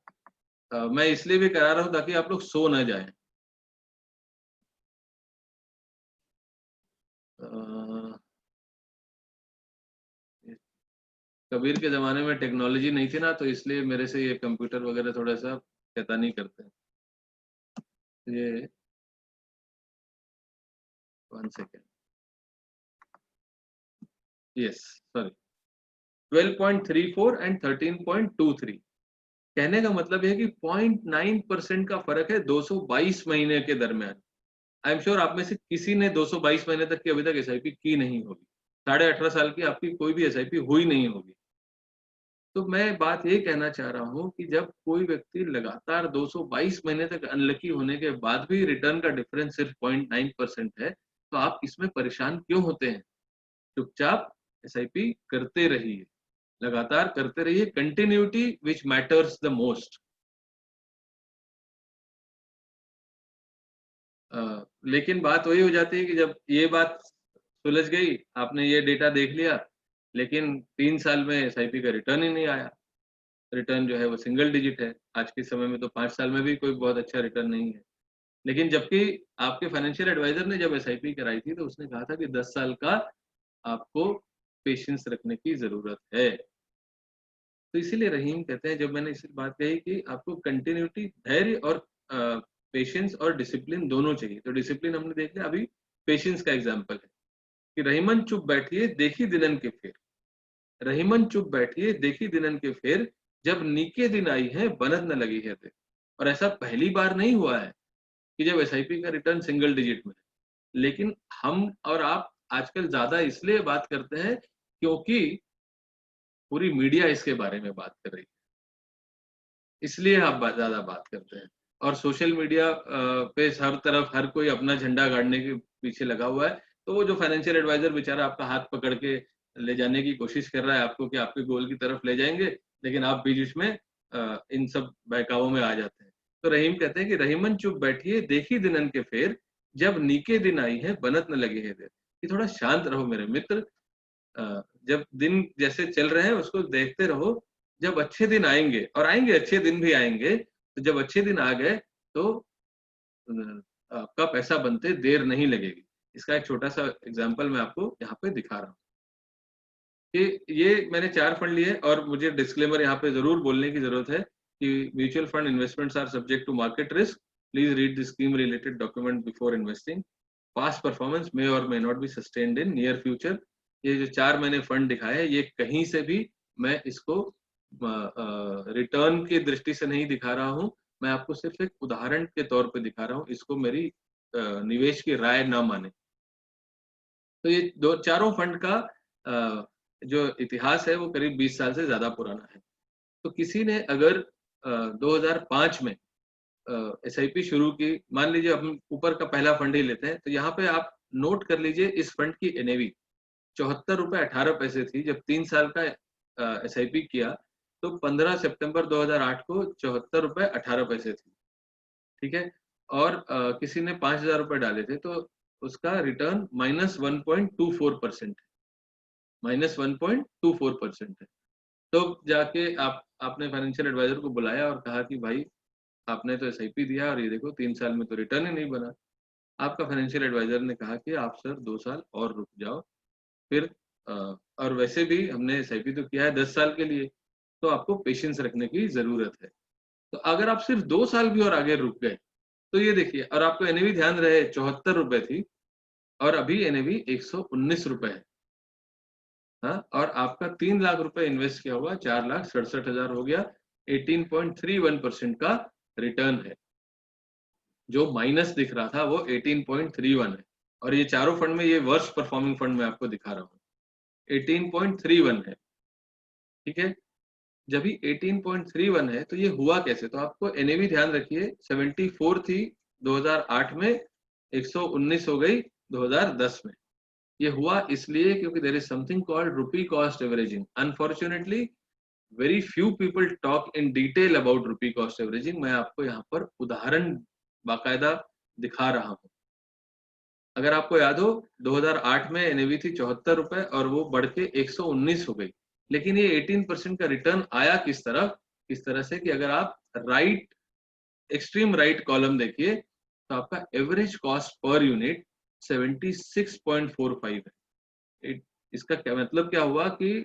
मैं इसलिए भी करा रहा हूँ ताकि आप लोग सो न जाएं। कबीर के जमाने में टेक्नोलॉजी नहीं थी ना, तो इसलिए मेरे से ये कंप्यूटर वगैरह थोड़ा सा शैतानी करते हैं। ये 1 सेकेंड, यस सॉरी, 12.34 एंड 13.23। कहने का मतलब है कि 0.9% का फर्क है 222 महीने के दरमियान। आई एम श्योर आप में से किसी ने 222 महीने तक की अभी तक एसआईपी की नहीं होगी। 18.5 साल की आपकी कोई भी एसआईपी हुई नहीं होगी। तो मैं बात ये कहना चाह रहा हूँ कि जब कोई व्यक्ति लगातार 222 महीने तक अनलकी होने के बाद भी रिटर्न का डिफरेंस सिर्फ 0.9% है, तो आप इसमें परेशान क्यों होते हैं? चुपचाप एसआईपी करते रहिए, लगातार करते रहिए। Continuity which matters the most. लेकिन बात वही हो जाती है कि जब ये बात सुलझ गई, आपने ये डेटा देख लिया, लेकिन 3 साल में एसआईपी का रिटर्न ही नहीं आया। रिटर्न जो है वो सिंगल डिजिट है। आज के समय में तो 5 साल में भी कोई बहुत अच्छा रिटर्न नहीं है। लेकिन जबकि आपके फाइनेंशियल एडवाइजर ने जब एसआईपी कराई थी तो उसने कहा था कि 10 साल का आपको पेशेंस रखने की जरूरत है। तो इसीलिए रहीम कहते हैं, जब मैंने इस बात कही कि आपको कंटिन्यूटी, धैर्य और पेशेंस और डिसिप्लिन दोनों चाहिए। तो डिसिप्लिन हमने देख लिया, अभी पेशेंस का एग्जांपल है कि रहीमन चुप बैठिए देखी दिनन के फेर। रहीमन चुप बैठिए देखी दिनन के फेर, जब नीके दिन आई है बनत न लगी है देर। और ऐसा पहली बार नहीं हुआ है कि जब एसआईपी का रिटर्न सिंगल डिजिट में है। लेकिन हम और आप आजकल ज्यादा इसलिए बात करते हैं क्योंकि पूरी मीडिया इसके बारे में बात कर रही है, इसलिए आप ज्यादा बात करते हैं। और सोशल मीडिया पे हर तरफ हर कोई अपना झंडा गाड़ने के पीछे लगा हुआ है। तो वो जो फाइनेंशियल एडवाइजर बेचारा आपका हाथ पकड़ के ले जाने की कोशिश कर रहा है आपको कि आपके गोल की तरफ ले जाएंगे, लेकिन आप बीच में इन सब बहकावों में आ जाते हैं। तो रहीम कहते हैं कि रहीमन चुप बैठिए देखी दिनन के फेर, जब नीके दिन आई है बनत न लगे है देर। कि थोड़ा शांत रहो मेरे मित्र, जब दिन जैसे चल रहे हैं उसको देखते रहो। जब अच्छे दिन आएंगे, और आएंगे अच्छे दिन भी आएंगे, तो जब अच्छे दिन आ गए तो आपका पैसा बनते देर नहीं लगेगी। इसका एक छोटा सा एग्जांपल मैं आपको यहाँ पे दिखा रहा हूँ कि ये मैंने 4 फंड लिए, और मुझे डिस्क्लेमर यहाँ पे जरूर बोलने की जरूरत है कि mutual fund investments are subject to market risk. Please read the scheme related document before investing. Past performance may और may not be sustained in near future. ये जो 4 मैंने फंड दिखाए हैं, ये कहीं से भी मैं इसको रिटर्न की दृष्टि से नहीं दिखा रहा हूँ। मैं आपको सिर्फ एक उदाहरण के तौर पे दिखा रहा हूँ, इसको मेरी निवेश की राय ना माने। तो ये चारों फंड का जो इतिहास है वो करीब 20 साल से ज्यादा पुराना है। तो किसी ने अगर 2005 में एसआईपी शुरू की, मान लीजिए हम ऊपर का पहला फंड ही लेते हैं, तो यहाँ पे आप नोट कर लीजिए इस फंड की एनएवी 74 रुपए 18 पैसे थी। जब 3 साल का एसआईपी किया तो 15 सितंबर 2008 को 74 रुपए 18 पैसे थी, ठीक है। और किसी ने 5,000 रुपए डाले थे तो उसका रिटर्न -1.24% है, -1.24% है। तो जाके आपने फाइनेंशियल एडवाइजर को बुलाया और कहा कि भाई आपने तो एसआईपी दिया और ये देखो 3 साल में तो रिटर्न ही नहीं बना। आपका फाइनेंशियल एडवाइजर ने कहा कि आप सर 2 साल और रुक जाओ, फिर और वैसे भी हमने एसआईपी तो किया है 10 साल के लिए, तो आपको पेशेंस रखने की जरूरत है। तो अगर आप सिर्फ 2 साल भी और आगे रुक गए तो ये देखिए, और आपको एनएवी ध्यान रहे 74 रुपए थी और अभी एनएवी 119 रुपए है। हाँ, और आपका 3 लाख रुपए इन्वेस्ट किया हुआ 4,67,000 हो गया। 18.31% का रिटर्न है। जो माइनस दिख रहा था वो 18.31 है, और ये चारों फंड में ये वर्स्ट परफॉर्मिंग फंड मैं आपको दिखा रहा हूँ, 18.31 है, ठीक है। जब भी 18.31 है तो ये हुआ कैसे? तो आपको एनएवी ध्यान रखिए, 74 थी 2008 में, 119 हो गई 2010 में। ये हुआ इसलिए क्योंकि there is something called rupee cost averaging. Unfortunately very few people talk in detail about rupee cost averaging. मैं आपको यहाँ पर उदाहरण बाकायदा दिखा रहा हूँ। अगर आपको याद हो 2008 में एनएवी थी 74 रुपए और वो बढ़ के 119 हो गई, लेकिन ये 18% का रिटर्न आया किस तरह से कि अगर आप एक्सट्रीम राइट कॉलम देखिए तो आपका एवरेज कॉस्ट पर यूनिट 76.45 है। इसका क्या मतलब, क्या हुआ कि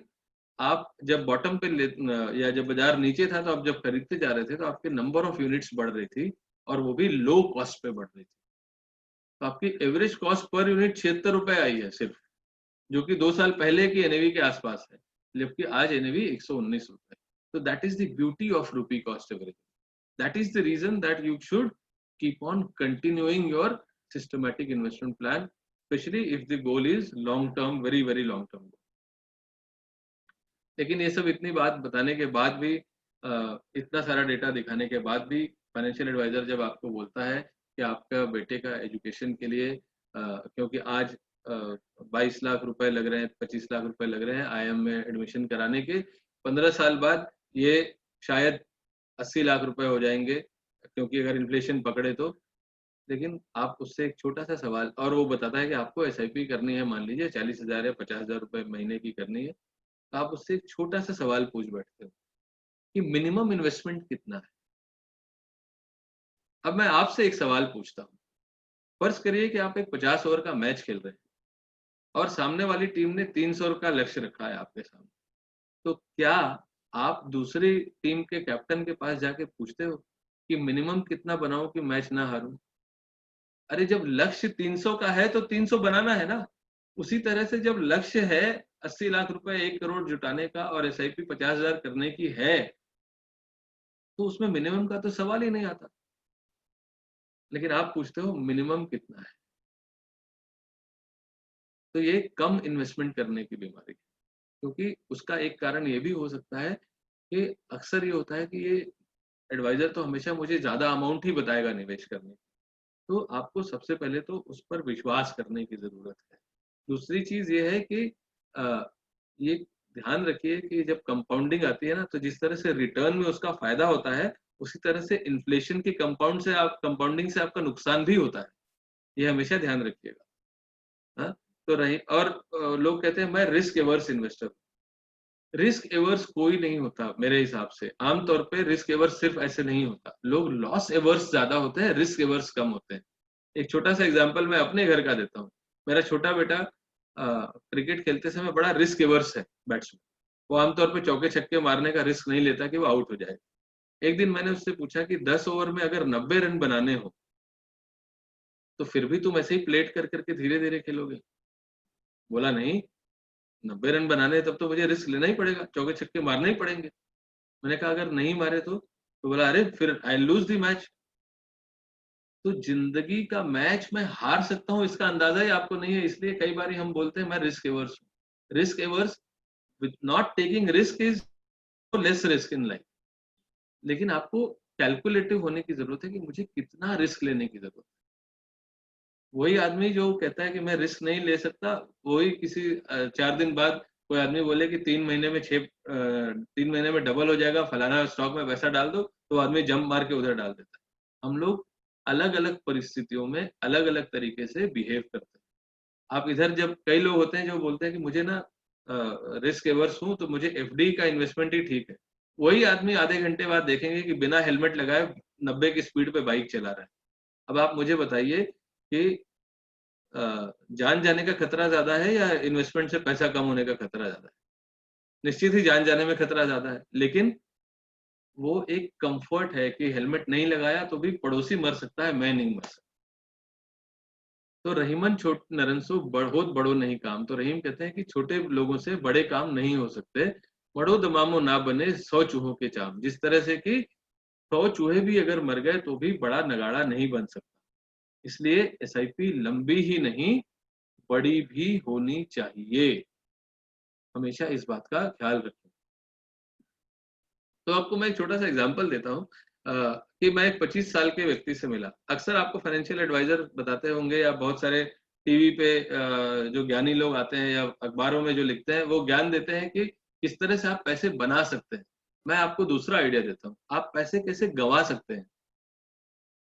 आप जब बॉटम पे या जब बाजार नीचे था तो आप जब खरीदते जा रहे थे तो आपके नंबर ऑफ यूनिट्स बढ़ रही थी, और वो भी लो कॉस्ट पे बढ़ रही थी। तो आपकी एवरेज कॉस्ट पर यूनिट 76 रुपए आई है सिर्फ, जो कि 2 साल पहले की एनएवी के आसपास है, जबकि आज एनएवी 119 रुपए। तो that is the beauty of rupee cost average. That is the reason that you should keep on continuing your systematic investment plan, specially if the goal is long term, very very long term. लेकिन ये सब इतनी बात बताने के बाद भी, इतना सारा डेटा दिखाने के बाद भी, फाइनेंशियल एडवाइजर जब आपको बोलता है कि आपका बेटे का एजुकेशन के लिए, क्योंकि आज 22 लाख रुपए लग रहे हैं, 25 लाख रुपए लग रहे हैं आईएम में एडमिशन कराने के, 15 साल बाद ये शायद 80 लाख रुपए हो जाएंगे, क्योंकि अगर इन्फ्लेशन पकड़े तो। लेकिन आप उससे एक छोटा सा सवाल, और वो बताता है कि आपको एसआईपी करनी है, मान लीजिए 40,000 या 50,000 रुपए महीने की करनी है, तो आप उससे एक छोटा सा सवाल पूछ बैठते हो कि मिनिमम इन्वेस्टमेंट कितना है। अब मैं आपसे एक सवाल पूछता हूँ, फर्ज करिए कि आप एक 50 ओवर का मैच खेल रहे हैं और सामने वाली टीम ने 300 का लक्ष्य रखा है आपके सामने, तो क्या आप दूसरी टीम के कैप्टन के पास जाके पूछते हो कि मिनिमम कितना बनाऊं कि मैच ना हारूं? अरे जब लक्ष्य 300 का है तो 300 बनाना है ना। उसी तरह से जब लक्ष्य है 80 लाख रुपए, 1 करोड़ जुटाने का और एसआईपी 50,000 करने की है, तो उसमें मिनिमम का तो सवाल ही नहीं आता। लेकिन आप पूछते हो मिनिमम कितना है। तो ये कम इन्वेस्टमेंट करने की बीमारी है, क्योंकि उसका एक कारण ये भी हो सकता है कि अक्सर ये होता है कि ये एडवाइजर तो हमेशा मुझे ज्यादा अमाउंट ही बताएगा निवेश करने, तो आपको सबसे पहले तो उस पर विश्वास करने की जरूरत है। दूसरी चीज ये है कि ये ध्यान रखिए कि जब कंपाउंडिंग आती है ना, तो जिस तरह से रिटर्न में उसका फायदा होता है, उसी तरह से इन्फ्लेशन की कंपाउंडिंग से आपका नुकसान भी होता है। ये हमेशा ध्यान रखिएगा। हाँ, तो रही और लोग कहते हैं मैं risk averse investor. Risk averse कोई नहीं होता मेरे हिसाब से। आमतौर पे रिस्क एवर्स सिर्फ ऐसे नहीं होता, लोग लॉस एवर्स ज्यादा होते हैं, रिस्क एवर्स कम होते हैं। एक छोटा सा एग्जांपल मैं अपने घर का देता हूँ। मेरा छोटा बेटा क्रिकेट खेलते समय बड़ा रिस्क एवर्स है बैट्समैन। वो आमतौर पे चौके छक्के मारने का रिस्क नहीं लेता कि वो आउट हो जाए। एक दिन मैंने उससे पूछा कि 10 ओवर में अगर 90 रन बनाने हो तो फिर भी तुम ऐसे ही प्लेट कर करके धीरे धीरे खेलोगे? बोला नहीं, 90 रन बनाने हैं तब तो मुझे रिस्क लेना ही पड़ेगा, चौके छक्के मारने ही पड़ेंगे। मैंने कहा अगर नहीं मारे तो बोला अरे फिर आई लूज द मैच। तो जिंदगी का मैच मैं हार सकता हूँ इसका अंदाजा ही आपको नहीं है, इसलिए कई बार हम बोलते हैं मैं रिस्क एवर्स हूँ। Risk averse with not taking risk is less risk in life. लेकिन आपको कैलकुलेटिव होने की जरूरत है कि मुझे कितना रिस्क लेने की जरूरत है। वही आदमी जो कहता है कि मैं रिस्क नहीं ले सकता, वही किसी 4 दिन बाद कोई आदमी बोले कि 3 महीने में डबल हो जाएगा, फलाना स्टॉक में पैसा डाल दो, तो आदमी जंप मार के उधर डाल देता है। हम लोग अलग अलग परिस्थितियों में अलग अलग तरीके से बिहेव करते हैं। आप इधर, जब कई लोग होते हैं जो बोलते हैं कि मुझे ना रिस्क एवर्स हूं तो मुझे एफडी का इन्वेस्टमेंट ही ठीक है, वही आदमी आधे घंटे बाद देखेंगे कि बिना हेलमेट लगाए 90 की स्पीड पे बाइक चला रहा है। अब आप मुझे बताइए कि जान जाने का खतरा ज्यादा है या इन्वेस्टमेंट से पैसा कम होने का खतरा ज्यादा है? निश्चित ही जान जाने में खतरा ज्यादा है, लेकिन वो एक कंफर्ट है कि हेलमेट नहीं लगाया तो भी पड़ोसी मर सकता है, मैं नहीं मर सकता। तो रहीमन छोट नरनसो बहुत बड़ो नहीं काम। तो रहीम कहते हैं कि छोटे लोगों से बड़े काम नहीं हो सकते, बड़ो दमामो ना बने 100 चूहों के चाम। जिस तरह से कि 100 चूहे भी अगर मर गए तो भी बड़ा नगाड़ा नहीं बन सकता। इसलिए एसआईपी लंबी ही नहीं बड़ी भी होनी चाहिए। हमेशा इस बात का ख्याल रखें। तो आपको मैं एक छोटा सा एग्जांपल देता हूँ कि मैं एक 25 साल के व्यक्ति से मिला। अक्सर आपको फाइनेंशियल एडवाइजर बताते होंगे या बहुत सारे टीवी पे जो ज्ञानी लोग आते हैं या अखबारों में जो लिखते हैं वो ज्ञान देते हैं कि किस तरह से आप पैसे बना सकते हैं। मैं आपको दूसरा आइडिया देता हूँ, आप पैसे कैसे गंवा सकते हैं।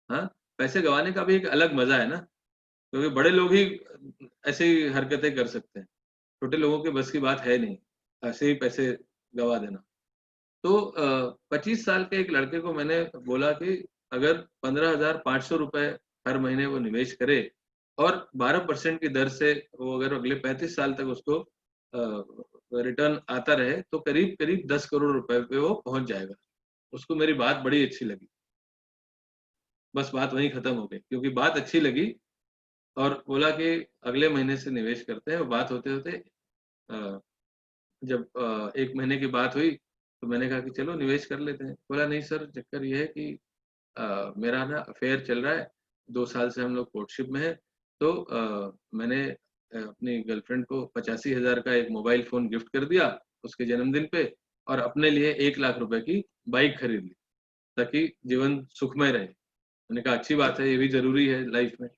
हाँ, पैसे गंवाने का भी एक अलग मजा है ना, क्योंकि बड़े लोग ही ऐसे ही हरकतें कर सकते हैं, छोटे लोगों के बस की बात है नहीं ऐसे ही पैसे गंवा देना। तो 25 साल के एक लड़के को मैंने बोला कि अगर 15,500 रुपए हर महीने वो निवेश करे और 12% की दर से वो अगर अगले 35 साल तक उसको रिटर्न आता रहे तो करीब करीब 10 करोड़ रुपए पे वो पहुंच जाएगा। उसको मेरी बात बड़ी अच्छी लगी, बस बात वहीं खत्म हो गई, क्योंकि बात अच्छी लगी और बोला कि अगले महीने से निवेश करते हैं। और बात होते होते जब 1 महीने की बात हुई तो मैंने कहा कि चलो निवेश कर लेते हैं। बोला नहीं सर, चक्कर ये है कि मेरा ना अफेयर चल रहा है, 2 साल से हम लोग कोर्टशिप में है, तो मैंने अपनी गर्लफ्रेंड को 85,000 का एक मोबाइल फ़ोन गिफ्ट कर दिया उसके जन्मदिन पे, और अपने लिए 1 लाख रुपए की बाइक खरीद ली, ताकि जीवन सुखमय रहे। मैंने कहा अच्छी बात है, ये भी ज़रूरी है लाइफ में।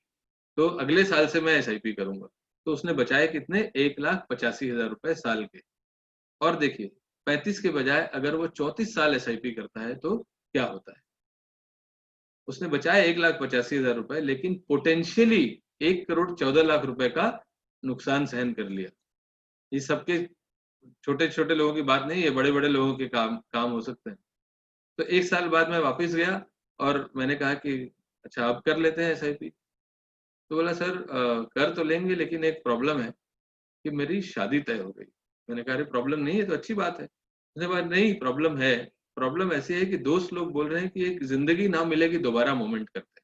तो अगले साल से मैं एसआईपी करूँगा। तो उसने बचाए कितने? 1,85,000 रुपए साल के। और देखिए 35 के बजाय अगर वो 34 साल एसआईपी करता है तो क्या होता है? उसने बचाए 1,85,000 रुपए, लेकिन पोटेंशियली 1,14,00,000 रुपए का नुकसान सहन कर लिया। ये सबके छोटे-छोटे लोगों की बात नहीं है, बड़े-बड़े लोगों के काम काम हो सकते हैं। तो 1 साल बाद मैं वापस गया और मैंने कहा कि अच्छा अब कर लेते हैं एसआईपी। तो बोला सर कर तो लेंगे, लेकिन एक प्रॉब्लम है कि मेरी शादी तय हो गई। मैंने कहा अरे प्रॉब्लम नहीं है तो अच्छी बात है। उसने कहा नहीं प्रॉब्लम है। प्रॉब्लम ऐसी है कि दोस्त लोग बोल रहे हैं कि एक ज़िंदगी ना मिलेगी दोबारा मूवमेंट करते।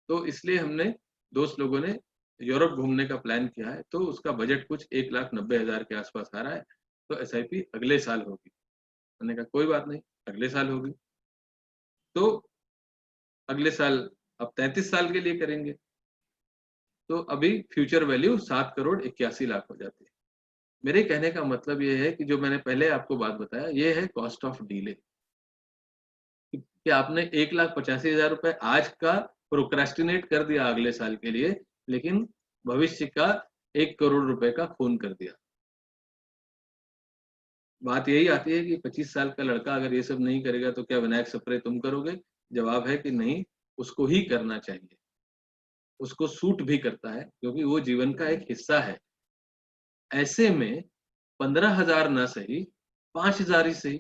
तो इसलिए हमने दोस्त लोगों ने यूरोप घूमने का प्लान किया है, तो उसका बजट कुछ 1,90,000 के आस-पास आ रहा है, तो एसआईपी अगले साल होगी। मैंने कहा कोई बात नहीं, अगले साल होगी। तो अगले साल अब 33 साल के लिए करेंगे, तो अभी फ्यूचर वैल्यू 7,81,00,000 हो जाती है। मेरे कहने का मतलब ये है कि जो मैंने पहले आपको बात बताया, ये है कॉस्ट ऑफ डिले। कि आपने 1,85,000 रुपए आज का प्रोक्रेस्टिनेट कर दिया अगले साल के लिए, लेकिन भविष्य का 1 करोड़ रुपए का खून कर दिया। बात यही आती है कि 25 साल का लड़का अगर ये सब नहीं करेगा तो क्या विनायक सप्रे तुम करोगे? जवाब है कि नहीं, उसको ही करना चाहिए। उसको सूट भी करता है, क्योंकि वो जीवन का एक हिस्सा है। ऐसे में 15,000 ना सही, 5,000 ही सही।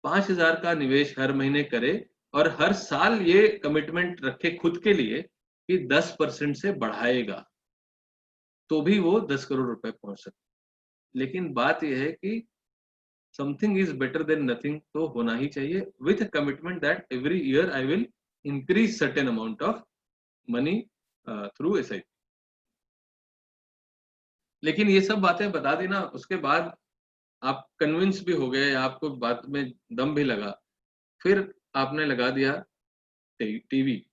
5,000 का निवेश हर महीने करे और हर साल ये कमिटमेंट रखे खुद के लिए कि 10% से बढ़ाएगा, तो भी वो 10 करोड़ रुपए पहुंच सकते। लेकिन बात यह है कि something is better than nothing तो होना ही चाहिए, with commitment that every year I will increase certain amount of money through SIP. लेकिन ये सब बातें बता दी ना, उसके बाद आप कन्विंस भी हो गए, आपको बात में दम भी लगा, फिर आपने लगा दिया टीवी।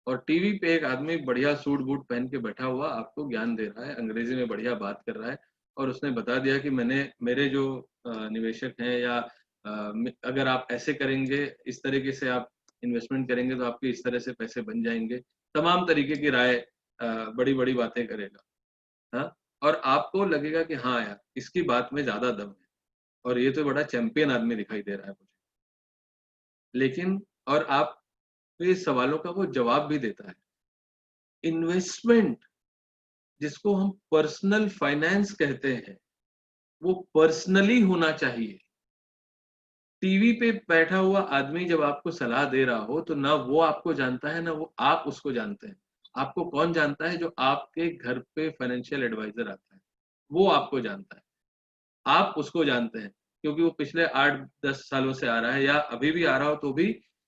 और टीवी पे एक आदमी बढ़िया सूट बूट पहन के बैठा हुआ आपको ज्ञान दे रहा है, अंग्रेजी में बढ़िया बात कर रहा है, और उसने बता दिया कि मैंने मेरे जो निवेशक हैं या अगर आप ऐसे करेंगे, इस तरीके से आप इन्वेस्टमेंट करेंगे तो आपके इस तरह से पैसे बन जाएंगे। तमाम तरीके की राय, बड़ी बड़ी बातें करेगा। हाँ, और आपको लगेगा कि हाँ यार इसकी बात में ज्यादा दम है और ये तो बड़ा चैंपियन आदमी दिखाई दे रहा है मुझे। लेकिन और आप ये सवालों का वो जवाब भी देता है। इन्वेस्टमेंट जिसको हम पर्सनल फाइनेंस कहते हैं, वो पर्सनली होना चाहिए। टीवी पे बैठा हुआ आदमी जब आपको सलाह दे रहा हो तो ना वो आपको जानता है ना वो आप उसको जानते हैं। आपको कौन जानता है? जो आपके घर पे फाइनेंशियल एडवाइजर आता है, वो आपको जानता है। आप उसको जानते हैं, क्योंकि वो पिछले 8-10 सालों से आ रहा है या अभी भी आ रहा हो तो भी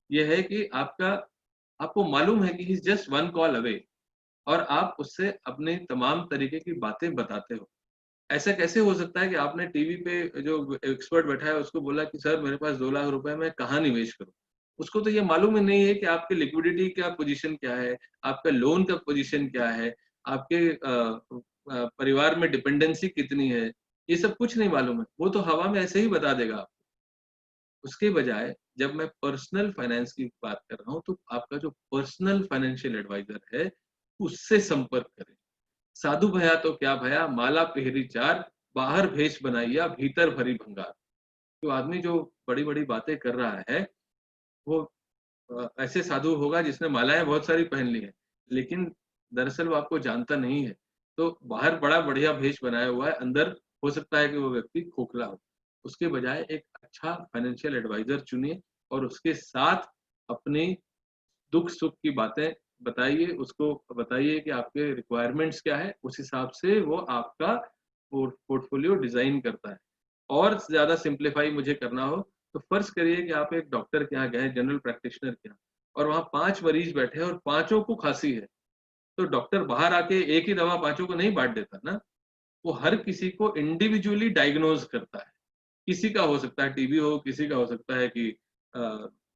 ये है कि आपको मालूम है कि he is just one call away, और आप उससे अपने तमाम तरीके की बातें बताते हो। ऐसा कैसे हो सकता है कि आपने टीवी पे जो एक्सपर्ट बैठा है उसको बोला कि सर मेरे पास 2 लाख रुपए मैं कहाँ निवेश करूँ? उसको तो ये मालूम ही नहीं है कि आपकी लिक्विडिटी का पोजीशन क्या है, आपका लोन का पोजीशन क्या है, आपके परिवार में डिपेंडेंसी कितनी है, ये सब कुछ नहीं मालूम है। वो तो हवा में ऐसे ही बता देगा आपको। उसके बजाय जब मैं पर्सनल फाइनेंस की बात कर रहा हूँ तो आपका जो पर्सनल फाइनेंशियल एडवाइजर है, उससे संपर्क करें। साधु भया तो क्या भया, माला पहरी चार, बाहर भेष बनाइया भीतर भरी भंगार। तो आदमी जो बड़ी-बड़ी बातें कर रहा है, वो ऐसे साधु होगा जिसने मालाएं बहुत सारी पहन ली है, लेकिन दरअसल वो आपको जानता नहीं है। तो बाहर बड़ा बढ़िया भेष बनाया हुआ है, अंदर हो सकता है कि वो व्यक्ति खोखला हो। उसके बजाय एक अच्छा फाइनेंशियल एडवाइजर चुनिए और उसके साथ अपनी दुख-सुख की बातें बताइए, उसको बताइए कि आपके रिक्वायरमेंट्स क्या है, उस हिसाब से वो आपका पोर्टफोलियो डिजाइन करता है। और ज्यादा सिंप्लीफाई मुझे करना हो तो फर्ज करिए कि आप एक डॉक्टर के यहाँ गए, जनरल प्रैक्टिशनर के यहाँ, और वहाँ 5 मरीज बैठे हैं और पांचों को खांसी है, तो डॉक्टर बाहर आके एक ही दवा पांचों को नहीं बांट देता ना, वो हर किसी को इंडिविजुअली डायग्नोज करता है। किसी का हो सकता है टीबी हो, किसी का हो सकता है कि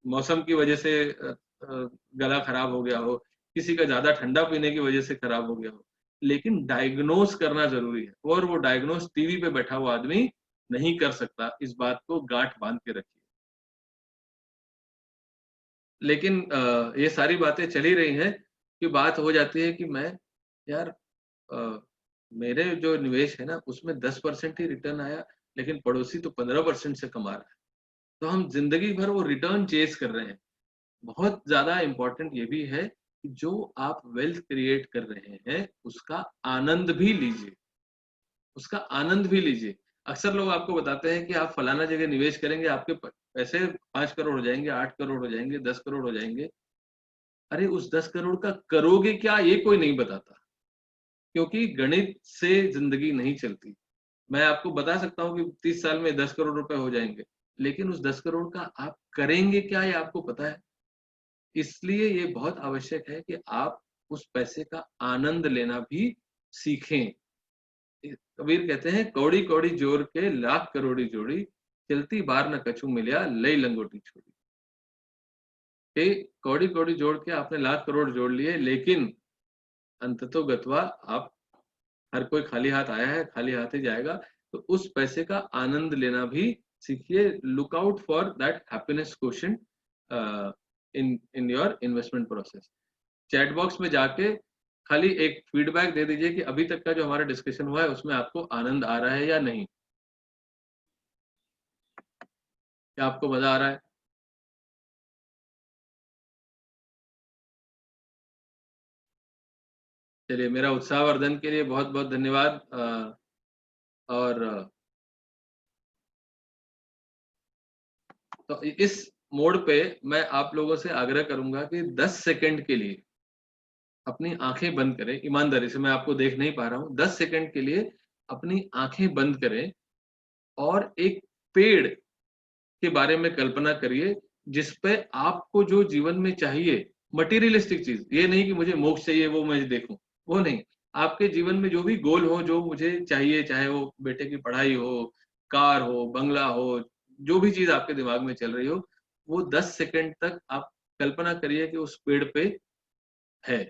मौसम की वजह से गला खराब हो गया हो, किसी का ज्यादा ठंडा पीने की वजह से खराब हो गया हो, लेकिन डायग्नोज करना जरूरी है, और वो डायग्नोज टीवी पे बैठा हुआ आदमी नहीं कर सकता। इस बात को गांठ बांध के रखिए। लेकिन ये सारी बातें चली रही हैं कि बात हो जाती है कि मैं यार अ, मेरे जो निवेश है ना उसमें 10% ही रिटर्न आया, लेकिन पड़ोसी तो 15% से कमा रहा है, तो हम जिंदगी भर वो रिटर्न चेज कर रहे हैं। बहुत ज्यादा इंपॉर्टेंट ये भी है कि जो आप वेल्थ क्रिएट कर रहे हैं उसका आनंद भी लीजिए, उसका आनंद भी लीजिए। अक्सर लोग आपको बताते हैं कि आप फलाना जगह निवेश करेंगे, आपके पैसे 5 करोड़ हो जाएंगे, 8 करोड़ हो जाएंगे, 10 करोड़ हो जाएंगे। अरे उस 10 करोड़ का करोगे क्या ये कोई नहीं बताता, क्योंकि गणित से जिंदगी नहीं चलती। मैं आपको बता सकता हूँ कि 30 साल में 10 करोड़ रुपए हो जाएंगे, लेकिन उस 10 करोड़ का आप करेंगे क्या ये आपको पता है। इसलिए ये बहुत आवश्यक है कि आप उस पैसे का आनंद लेना भी सीखें। कबीर कहते हैं कौड़ी कौड़ी जोर के लाख करोड़ी जोड़ी, चलती बार न कछु मिलिया लई लंगोटी छोड़ी। कि कौड़ी कौड़ी जोड़ के आपने लाख करोड़ जोड़ लिए, लेकिन अंततो गत्वा आप, हर कोई खाली हाथ आया है खाली हाथ ही जाएगा। तो उस पैसे का आनंद लेना भी सीखिए। Look out for that happiness quotient in in your investment process. Chat box में जाके खाली एक फीडबैक दे दीजिए कि अभी तक का जो हमारा डिस्कशन हुआ है उसमें आपको आनंद आ रहा है या नहीं, क्या आपको मजा आ रहा है। चलिए, मेरा उत्साहवर्धन के लिए बहुत बहुत धन्यवाद। और तो इस मोड पे मैं आप लोगों से आग्रह करूंगा कि 10 सेकंड के लिए अपनी आंखें बंद करें। ईमानदारी से, मैं आपको देख नहीं पा रहा हूं, 10 सेकंड के लिए अपनी आंखें बंद करें और एक पेड़ के बारे में कल्पना करिए जिसपे आपको जो जीवन में चाहिए, मटेरियलिस्टिक चीज, ये नहीं कि मुझे मोक्ष चाहिए वो मैं देखूं, वो नहीं। आपके जीवन में जो भी गोल हो, जो मुझे चाहिए, चाहे वो बेटे की पढ़ाई हो, कार हो, बंगला हो, जो भी चीज आपके दिमाग में चल रही हो, वो 10 सेकंड तक आप कल्पना करिए कि उस पेड़ पे है,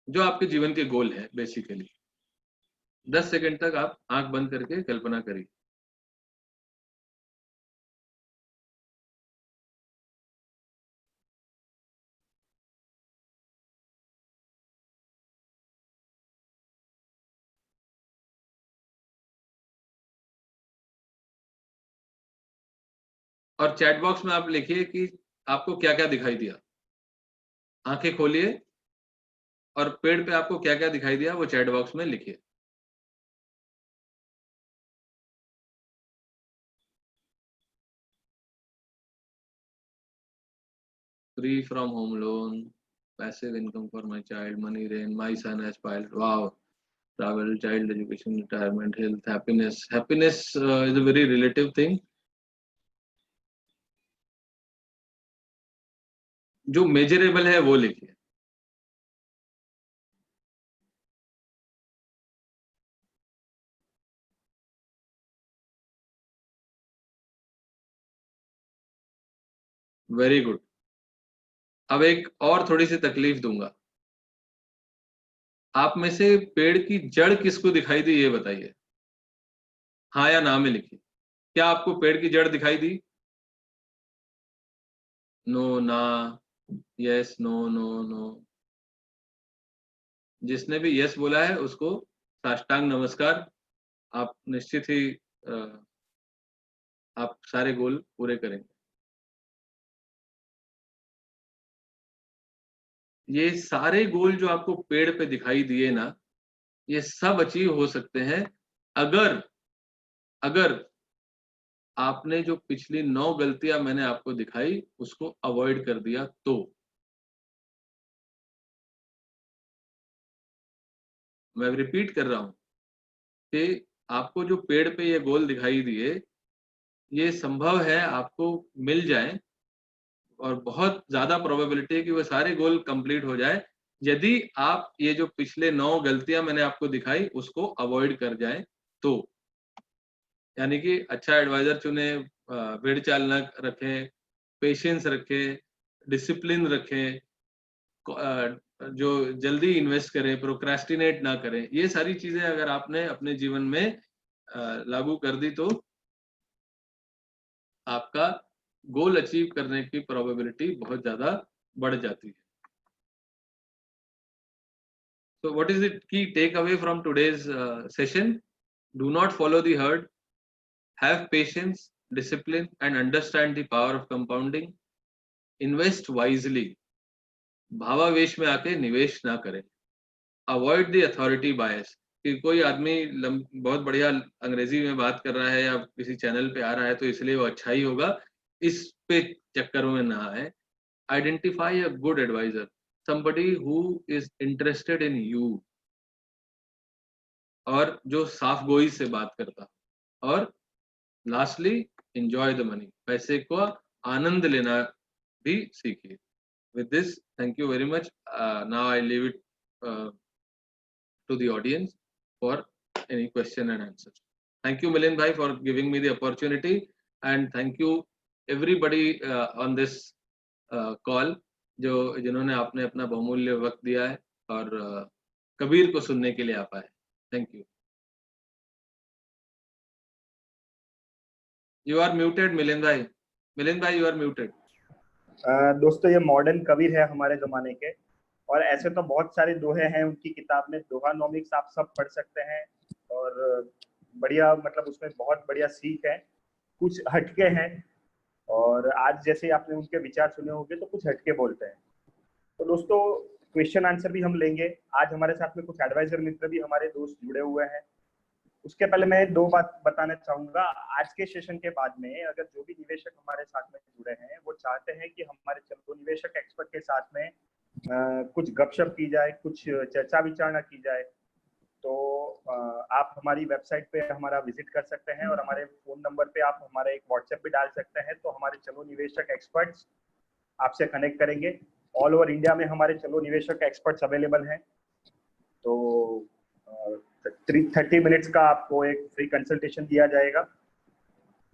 जो आपके जीवन के गोल है बेसिकली। 10 सेकंड तक आप आंख बंद करके कल्पना करिए। और चैट बॉक्स में आप लिखिए कि आपको क्या क्या दिखाई दिया। आंखें खोलिए और पेड़ पे आपको क्या क्या दिखाई दिया वो चैट बॉक्स में लिखिए। Free from home loan, passive income for my child, money rain, my son has piled, wow, travel, child education, retirement, health, happiness. Happiness is a very relative thing. जो मेजरेबल है वो लिखिए। Very good. अब एक और थोड़ी सी तकलीफ दूंगा। आप में से पेड़ की जड़ किसको दिखाई दी ये बताइए, हाँ या ना में लिखिए। क्या आपको पेड़ की जड़ दिखाई दी? नो, ना, यस, नो, नो, नो। जिसने भी यस बोला है उसको साष्टांग नमस्कार। आप निश्चित ही आप सारे गोल पूरे करेंगे। ये सारे गोल जो आपको पेड़ पे दिखाई दिए ना, ये सब अचीव हो सकते हैं अगर अगर आपने जो पिछली 9 गलतियां मैंने आपको दिखाई उसको अवॉइड कर दिया तो। मैं रिपीट कर रहा हूँ कि आपको जो पेड़ पे ये गोल दिखाई दिए, ये संभव है आपको मिल जाए और बहुत ज्यादा प्रोबेबिलिटी है कि वो सारे गोल कंप्लीट हो जाए यदि आप ये जो पिछले 9 गलतियां मैंने आपको दिखाई उसको अवॉइड कर जाए तो। यानी कि अच्छा एडवाइजर चुने, भेड़ चाल न रखें, पेशेंस रखें, डिसिप्लिन रखें, जो जल्दी इन्वेस्ट करें, प्रोक्रेस्टिनेट ना करें। ये सारी चीजें अगर आपने अपने जीवन में लागू कर दी तो आपका गोल अचीव करने की प्रोबेबिलिटी बहुत ज्यादा बढ़ जाती है। So what is the key takeaway from today's session? Do not follow the herd. Have patience, discipline, and understand the power of compounding. Invest wisely. भावावेश में आके निवेश ना करें। Avoid the authority bias. कि कोई आदमी बहुत बढ़िया अंग्रेजी में बात कर रहा है या किसी चैनल पे आ रहा है तो इसलिए वो अच्छा ही होगा, इस पे चक्करों में ना आए। Identify a good advisor, somebody who is interested in you, और जो साफ गोई से बात करता। और लास्टली एंजॉय द मनी, पैसे को आनंद लेना भी सीखिए। With this thank you very much. Now I leave it to the audience for any question and answer. Thank you Milind bhai for giving me the opportunity, and thank you everybody on this call जो जिन्होंने आपने अपना बहुमूल्य वक्त दिया है और कबीर को सुनने के लिए आ पाए। Thank you. You are muted Milind bhai. Milind bhai, you are muted. दोस्तों ये मॉडर्न कबीर है हमारे जमाने के, और ऐसे तो बहुत सारे दोहे हैं उनकी किताब में। दोहानोमिक्स आप सब पढ़ सकते हैं और बढ़िया, मतलब उसमें बहुत बढ़िया सीख है, कुछ हटके हैं। और आज जैसे आपने उनके विचार सुने होंगे तो कुछ हटके बोलते हैं। तो दोस्तों क्वेश्चन आंसर भी हम लेंगे। आज हमारे साथ में कुछ एडवाइजर मित्र भी हमारे दोस्त जुड़े हुए हैं। उसके पहले मैं 2 बात बताना चाहूंगा। आज के सेशन के बाद में अगर जो भी निवेशक हमारे साथ में जुड़े हैं वो चाहते हैं कि हमारे चलो निवेशक एक्सपर्ट के साथ में कुछ गपशप की जाए, कुछ चर्चा विचारणा की जाए, तो आप हमारी वेबसाइट पे हमारा विजिट कर सकते हैं और हमारे फोन नंबर पे आप हमारा एक व्हाट्सएप भी डाल सकते हैं। तो हमारे चलो निवेशक एक्सपर्ट्स आपसे कनेक्ट करेंगे। ऑल ओवर इंडिया में हमारे चलो निवेशक एक्सपर्ट्स अवेलेबल हैं। तो 30 मिनट्स का आपको एक फ्री कंसल्टेशन दिया जाएगा।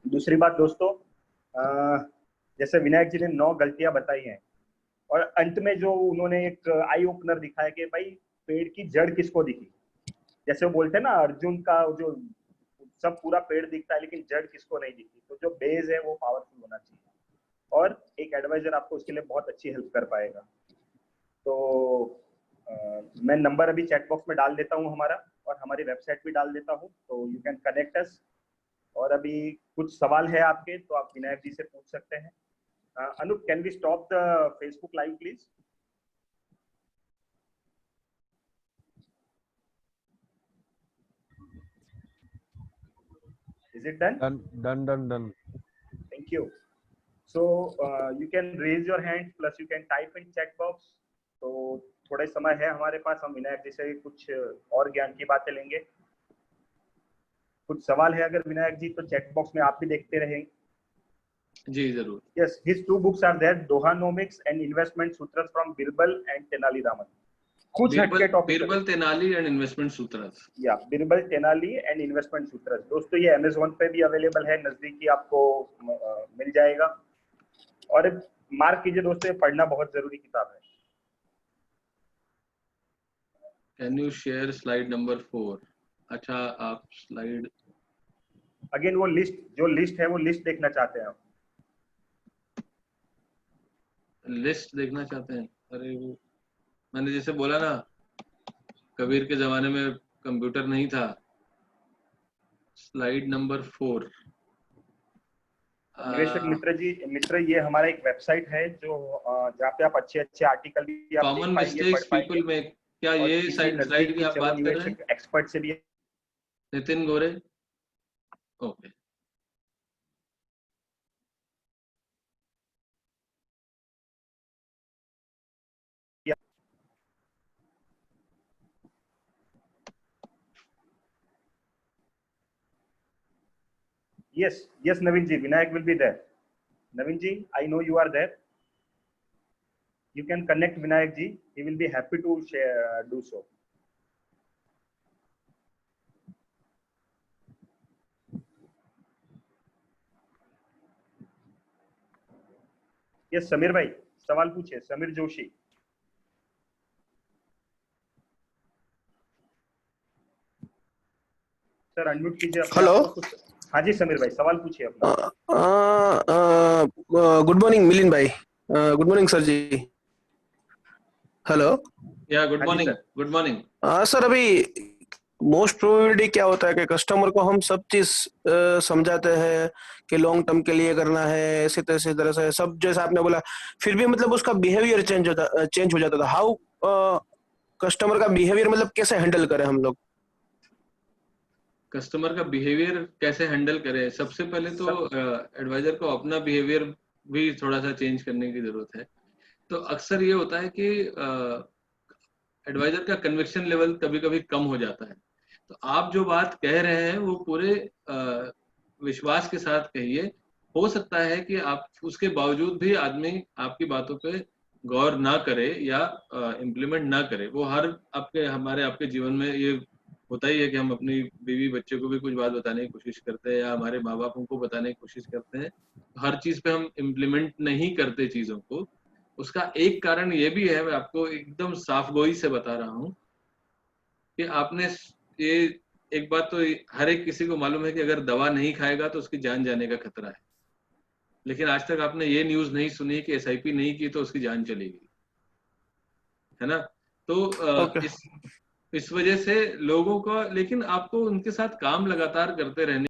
दूसरी बात दोस्तों, जैसे विनायक जी ने 9 गलतियां बताई हैं और अंत में जो उन्होंने एक आई ओपनर दिखाया कि भाई पेड़ की जड़ किसको दिखी। जैसे वो बोलते हैं ना, अर्जुन का जो सब पूरा पेड़ दिखता है लेकिन जड़ किसको नहीं दिखती। तो जो बेस है वो पावरफुल होना चाहिए और एक एडवाइजर आपको उसके लिए बहुत अच्छी हेल्प कर पाएगा। तो मैं नंबर अभी चैट बॉक्स में डाल देता हूँ हमारा, और हमारी वेबसाइट भी डाल देता हूँ, तो यू कैन कनेक्ट अस। और अभी कुछ सवाल है आपके तो आप विनायक जी से पूछ सकते हैं। Anup, can we stop the Facebook live, please? Is it done? Done. Thank you. So you can raise your hand, plus you can type in chat box. तो थोड़े समय है हमारे पास, हम विनायक जी से कुछ और ज्ञान की बातें लेंगे। कुछ सवाल है अगर विनायक जी, तो चैट बॉक्स में आप भी देखते रहें। जी जरूर। Yes, his 2 books are there, Dohanomics and Investment Sutras from Birbal and Tenali Raman. कुछ हटके topic, Birbal Tenali and investment सूत्रस। या बिरबल तेनाली एंड इन्वेस्टमेंट सूत्रस। दोस्तों ये अमेज़न पे भी अवेलेबल है, नजदीकी आपको मिल जाएगा। और मार्क कीजिए दोस्तों, ये पढ़ना बहुत जरूरी किताब है। Can you share slide number 4? अच्छा, आप स्लाइड अगेन वो लिस्ट, जो लिस्ट है वो लिस्ट देखना चाहते हैं आप? लिस्ट देखना चाहते हैं? अरे वो मैंने जैसे बोला ना, कबीर के जमाने में कंप्यूटर नहीं था। Slide number 4। निवेशक मित्र ये हमारा एक वेबसाइट है जो जहाँ पे आप अच्छे आर्टिकल भी आप कॉमन मिस्टेक्स पीपल में, क्या ये स्लाइड की आप बात कर रहे हैं? एक्सपर्ट से भी नितिन गोरे। Okay, Yes, Naveen ji, Vinayak will be there. Naveen ji, I know you are there. You can connect Vinayak ji. He will be happy to share, do so. Yes, Sameer भाई सवाल पूछिए, समीर जोशी. सर अनम्यूट कीजिए अपने hello. आप को. हाँ जी समीर भाई, सवाल पूछिए अपना. गुड मॉर्निंग मिलिंद भाई. Good morning sir ji. Hello. Yeah good हाँ जी morning. Sir. Good morning. Sir अभी मोस्ट प्रोबेबिलिटी क्या होता है कि कस्टमर को हम सब चीज समझाते हैं कि लॉन्ग टर्म के लिए करना है, ऐसे तैसे तरह से सब जैसा आपने बोला, फिर भी मतलब उसका बिहेवियर चेंज हो जाता था. हाउ कस्टमर का बिहेवियर मतलब कैसे हैंडल करें हम लोग? कस्टमर का बिहेवियर कैसे हैंडल करें? सबसे पहले तो एडवाइजर को अपना बिहेवियर भी थोड़ा सा चेंज करने की जरूरत है. तो अक्सर ये होता है कि एडवाइजर का कन्विक्शन लेवल कभी कभी कम हो जाता है. तो आप जो बात कह रहे हैं वो पूरे विश्वास के साथ कहिए. हो सकता है कि आप उसके बावजूद भी आदमी आपकी बातों पे गौर ना करे या इम्प्लीमेंट ना करे. वो हर आपके जीवन में ये होता ही है कि हम अपनी बीवी बच्चे को भी कुछ बात बताने की कोशिश करते हैं या हमारे माँ बापों को बताने की कोशिश करते हैं. हर चीज पे हम इम्प्लीमेंट नहीं करते चीजों को. उसका एक कारण ये भी है, मैं आपको एकदम साफ गोई से बता रहा हूँ कि आपने ये एक बात तो हर एक किसी को मालूम है कि अगर दवा नहीं खाएगा तो उसकी जान जाने का खतरा है. लेकिन आज तक आपने ये न्यूज नहीं सुनी कि एसआईपी नहीं की तो उसकी जान चली गई, है ना. तो Okay. इस वजह से लोगों का, लेकिन आपको उनके साथ काम लगातार करते रहने